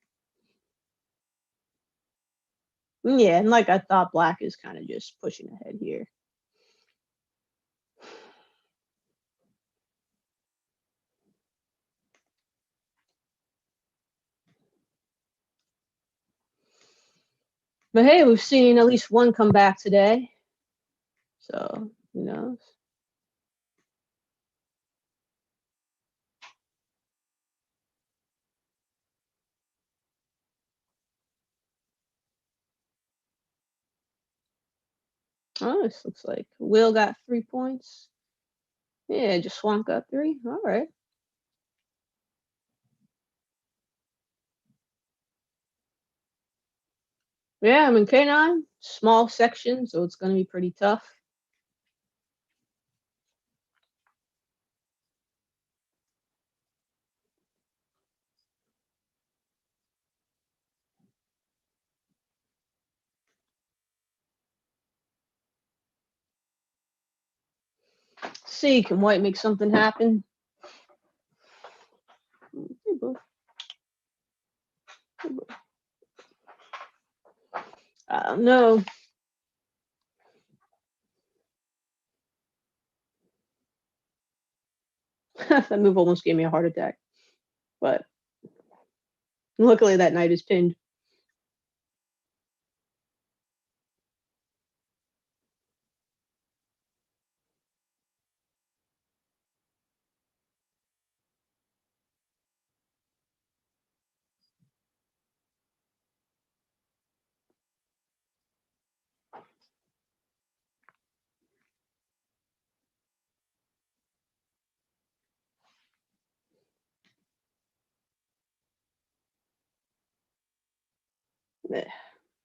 Yeah, and like I thought Black is kind of just pushing ahead here. But hey, we've seen at least one come back today. So, who knows? Oh, this looks like Will got 3 points. Yeah, just Swamp got three. All right. Yeah, I'm in K9, small section, so it's going to be pretty tough. Let's see, can White make something happen? Hey, boo. Hey, boo. I don't know. That move almost gave me a heart attack. But luckily that knight is pinned.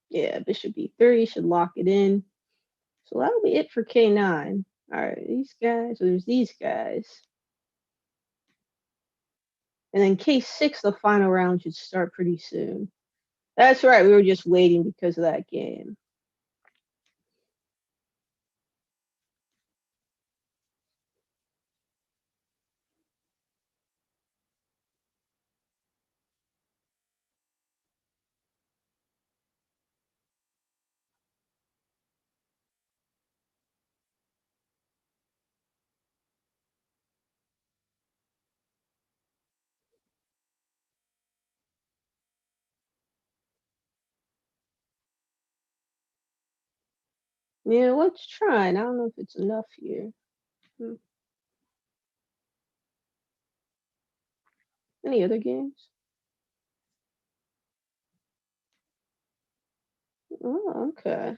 Yeah, bishop b3 should lock it in. So that'll be it for K9. All right, these guys. So there's these guys. And then K6, the final round should start pretty soon. That's right, we were just waiting because of that game. Yeah, let's try. I don't know if it's enough here. Hmm. Any other games? Oh, okay.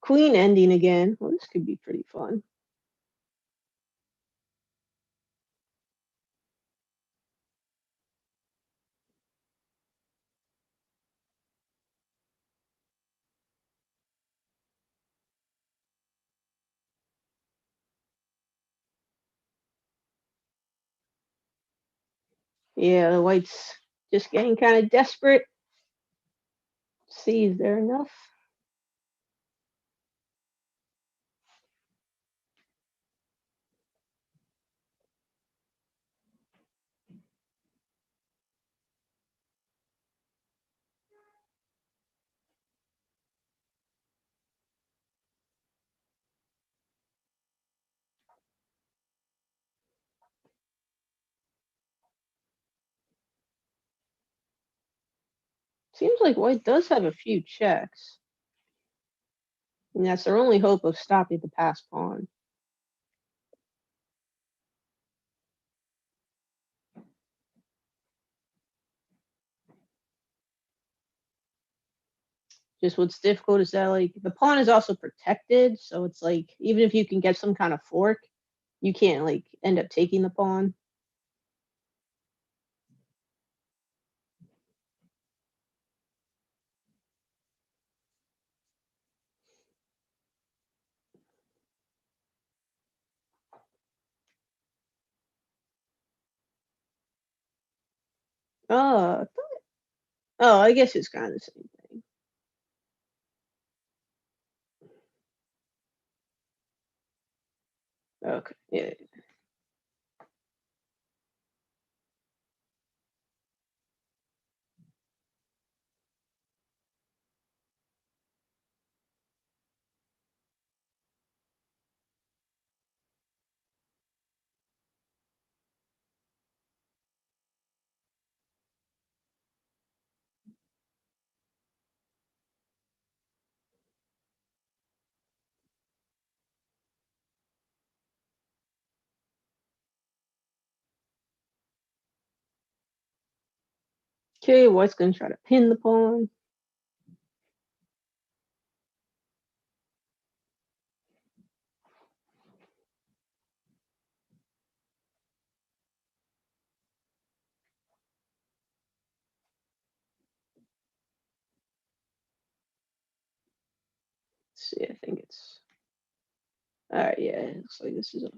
Queen ending again. Well, this could be pretty fun. Yeah, the whites just getting kind of desperate. See, is there enough? Seems like white does have a few checks. And that's their only hope of stopping the pass pawn. Just what's difficult is that like the pawn is also protected, so it's like even if you can get some kind of fork, you can't like end up taking the pawn. Oh, oh, I guess it's kind of the same thing. Okay, yeah. Okay, white's gonna try to pin the pawn. Let's see, I think it's all right. Yeah, it looks like this is a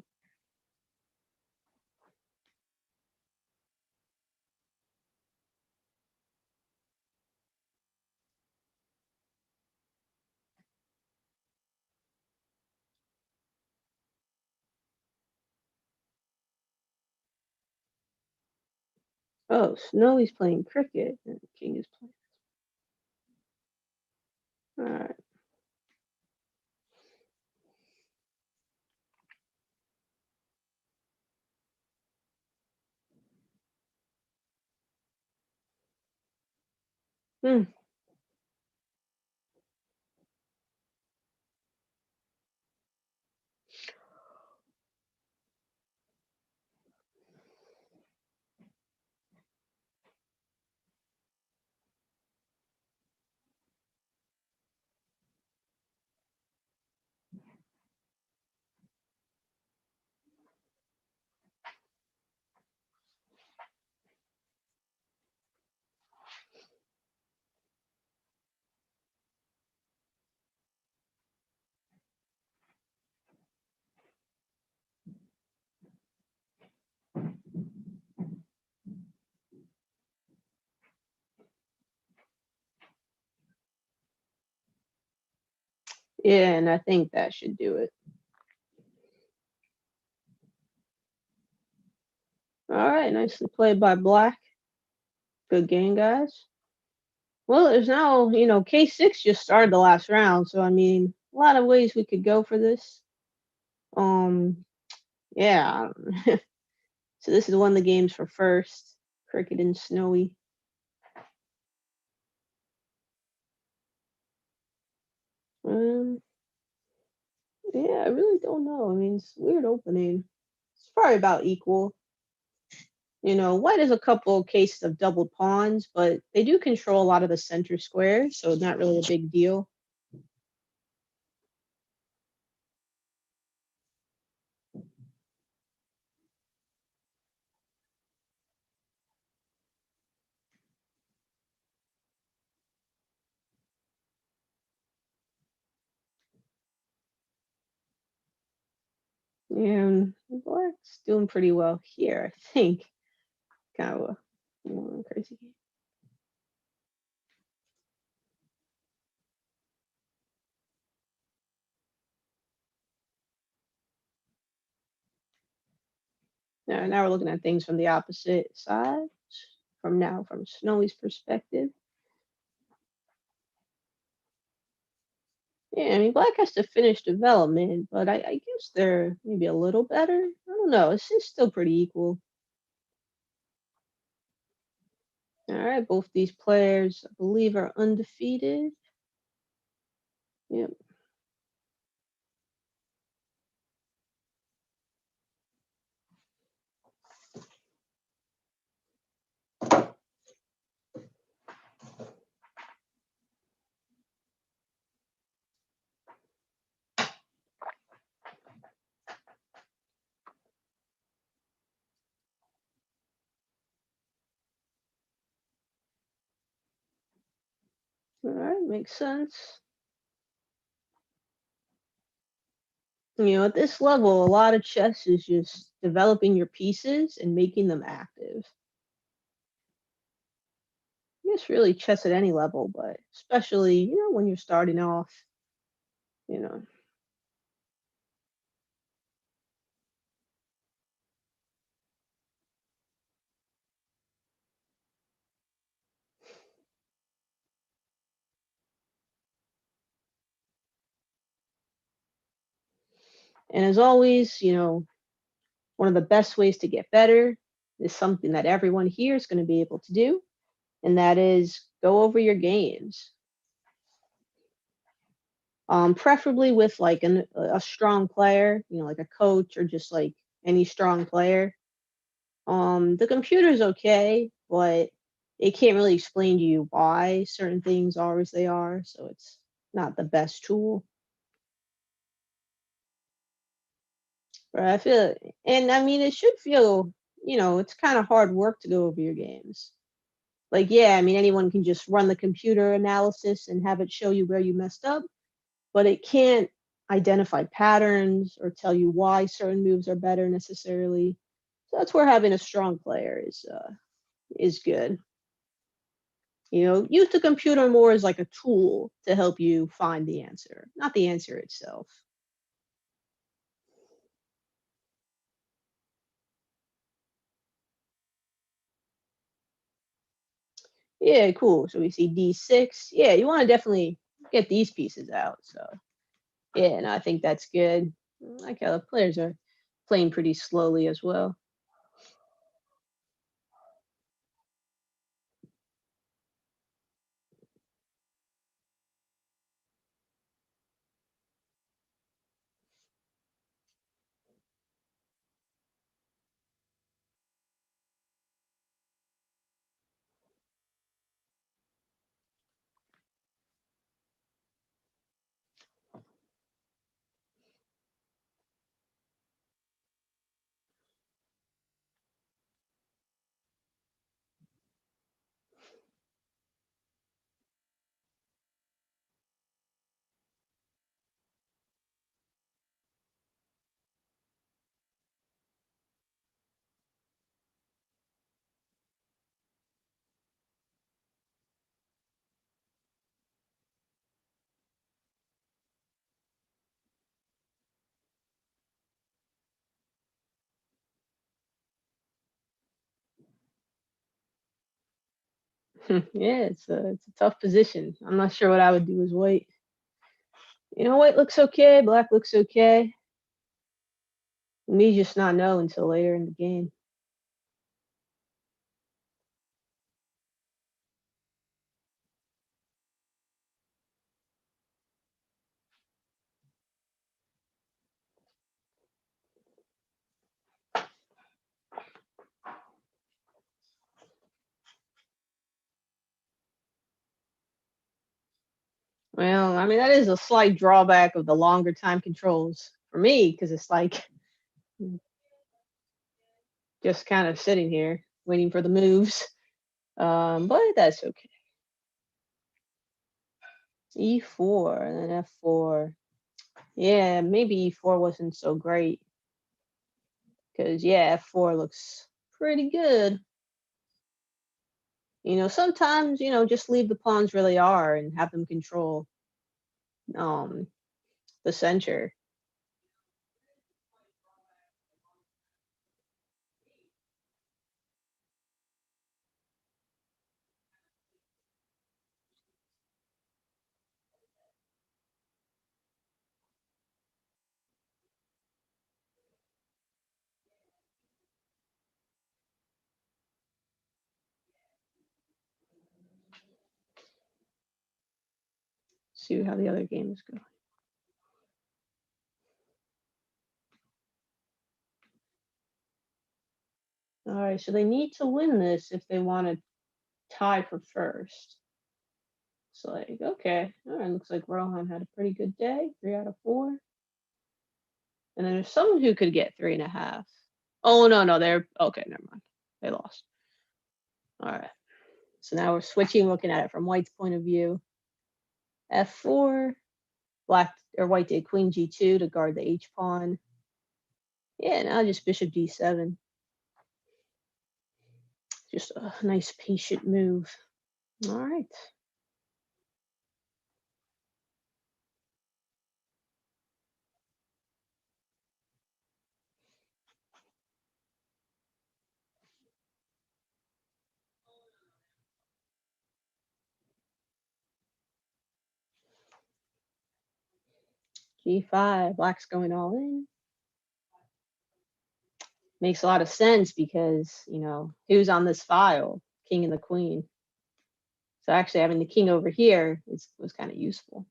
oh, Snowy's playing cricket and the king is playing. All right. Hmm. Yeah, and I think that should do it. All right, nicely played by Black. Good game, guys. Well, there's now, K6 just started the last round, so I mean, a lot of ways we could go for this. Um, yeah. So this is one of the games for first. Cricket and Snowy. Um, yeah, I really don't know. I mean, it's a weird opening. It's probably about equal. White has a couple cases of doubled pawns, but they do control a lot of the center squares, so it's not really a big deal. And Black's doing pretty well here, I think. Kind of a crazy game. Now we're looking at things from the opposite side, from Snowy's perspective. Yeah, I mean, Black has to finish development, but I guess they're maybe a little better. I don't know. It's still pretty equal. All right, both these players, I believe, are undefeated. Yep. All right, makes sense. At this level, a lot of chess is just developing your pieces and making them active. I guess really chess at any level, but especially, when you're starting off, you know. And as always, one of the best ways to get better is something that everyone here is going to be able to do, and that is go over your games. Preferably with like a strong player, like a coach or just like any strong player. The computer's okay, but it can't really explain to you why certain things are as they are, so it's not the best tool. But I feel, and I mean, it should feel, it's kind of hard work to go over your games. Like, yeah, I mean, anyone can just run the computer analysis and have it show you where you messed up, but it can't identify patterns or tell you why certain moves are better necessarily. So that's where having a strong player is good. Use the computer more as like a tool to help you find the answer, not the answer itself. Yeah, cool. So we see D6. Yeah, you want to definitely get these pieces out. So yeah, no, I think that's good. I like how the players are playing pretty slowly as well. Yeah, it's a tough position. I'm not sure what I would do as white. White looks okay, black looks okay. Me just not know until later in the game. Well, I mean that is a slight drawback of the longer time controls for me because it's like just kind of sitting here waiting for the moves. But that's okay. E4 and then F4. Yeah, maybe E4 wasn't so great because yeah, F4 looks pretty good. Sometimes just leave the pawns where they are and have them control um the center. See how the other games go. All right, so they need to win this if they want to tie for first. It's like, okay, all right, looks like Rohan had a pretty good day, 3 out of 4. And then there's someone who could get 3.5. Oh, no, no, they're okay, never mind. They lost. All right. So now we're switching, looking at it from white's point of view. F4, black or white did queen G2 to guard the H pawn. Yeah, now just bishop D7. Just a nice patient move. All right. G5, black's going all in. Makes a lot of sense because, who's on this file? King and the queen. So actually having the king over here was kind of useful.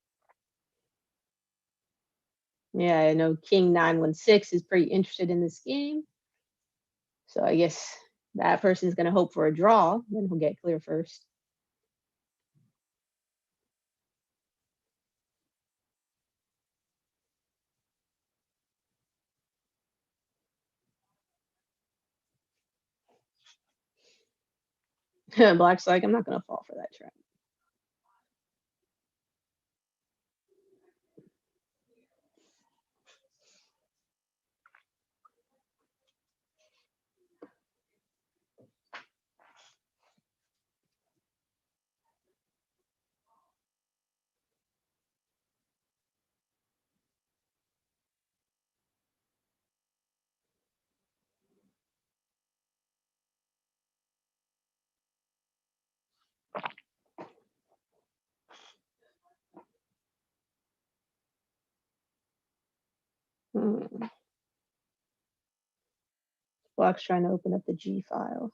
Yeah, I know King 916 is pretty interested in this game. So I guess That person's gonna hope for a draw, then he'll get clear first. Black's like, I'm not gonna fall for that trap. Hmm. Black's trying to open up the G file.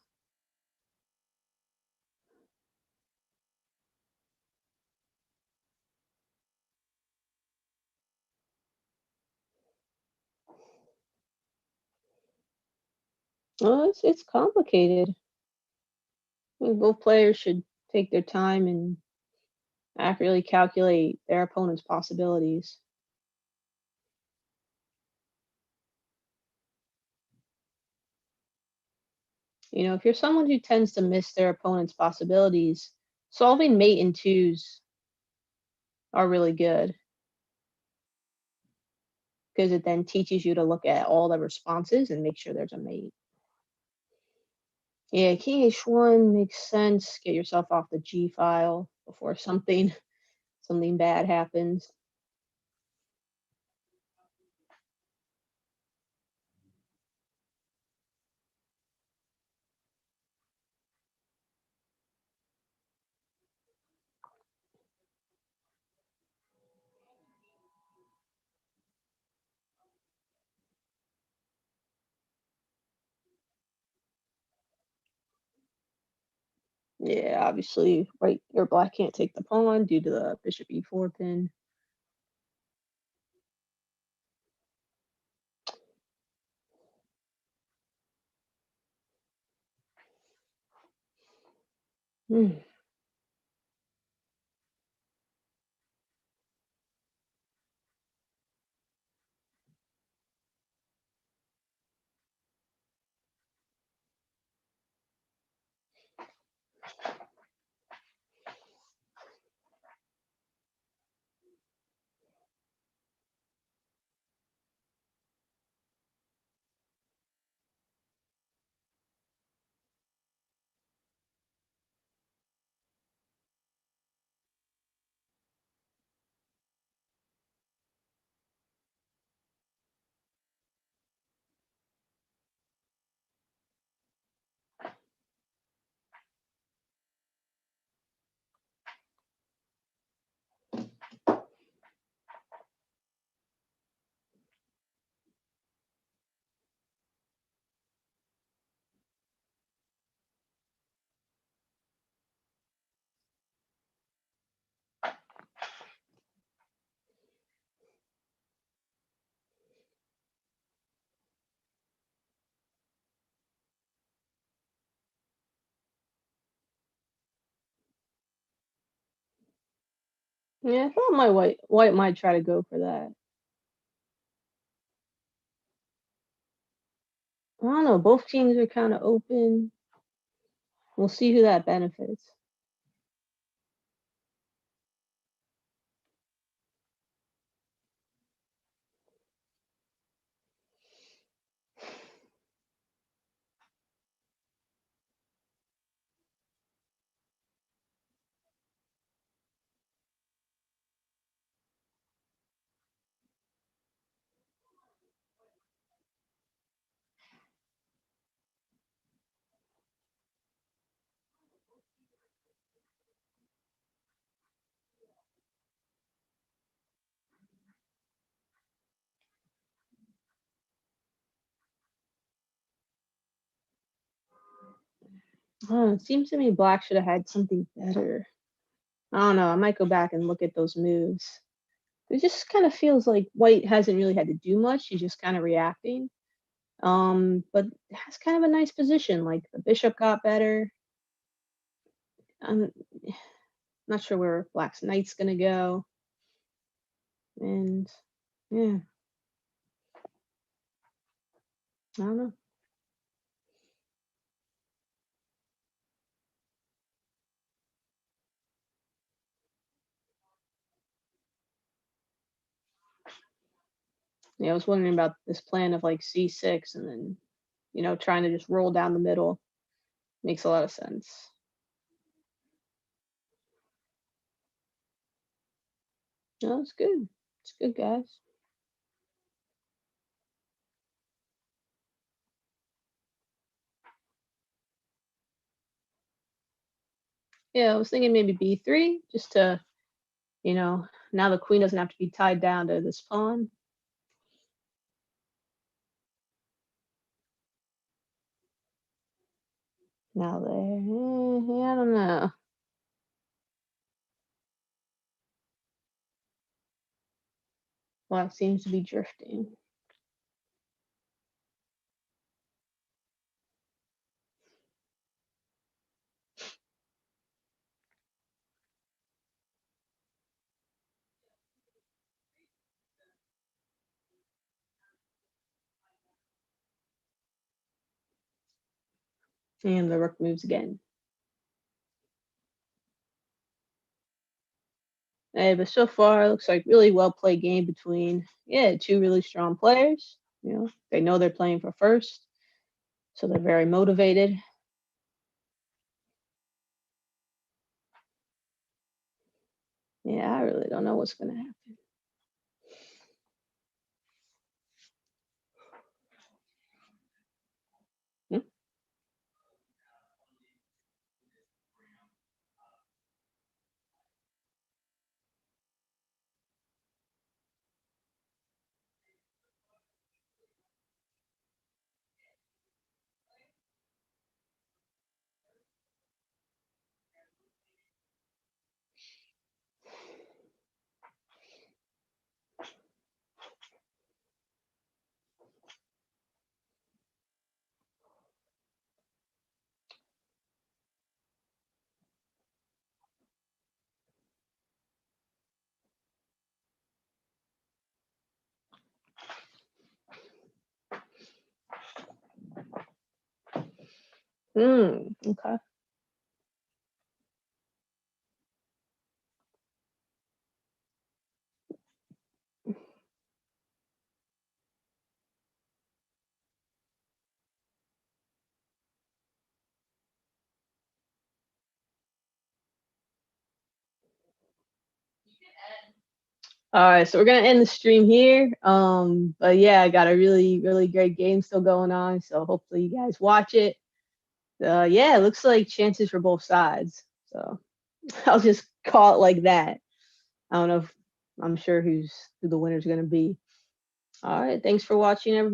Well, it's complicated. I think both players should take their time and accurately calculate their opponent's possibilities. If you're someone who tends to miss their opponent's possibilities, solving mate and twos are really good because it then teaches you to look at all the responses and make sure there's a mate. Yeah, king h1 makes sense. Get yourself off the G file before something bad happens. Yeah, obviously, right, your black can't take the pawn due to the bishop e4 pin. Hmm. Yeah, I thought my white might try to go for that. I don't know. Both teams are kind of open. We'll see who that benefits. It seems to me black should have had something better. I don't know. I might go back and look at those moves. It just kind of feels like white hasn't really had to do much. He's just kind of reacting. But it has kind of a nice position. Like the bishop got better. I'm not sure where Black's knight's gonna go. And yeah, I don't know. Yeah, I was wondering about this plan of like c6 and then, trying to just roll down the middle. Makes a lot of sense. No, it's good. It's good, guys. Yeah, I was thinking maybe b3 just to, now the queen doesn't have to be tied down to this pawn. Now there, I don't know. Black seems to be drifting. And the rook moves again. Hey, but so far, it looks like really well played game between, two really strong players. They know they're playing for first, so they're very motivated. Yeah, I really don't know what's going to happen. Hmm? Okay. All right, so we're gonna end the stream here. But yeah, I got a really, really great game still going on. So hopefully you guys watch it. Yeah, it looks like chances for both sides. So I'll just call it like that. I don't know if I'm sure who the winner's gonna be. All right, thanks for watching, everybody.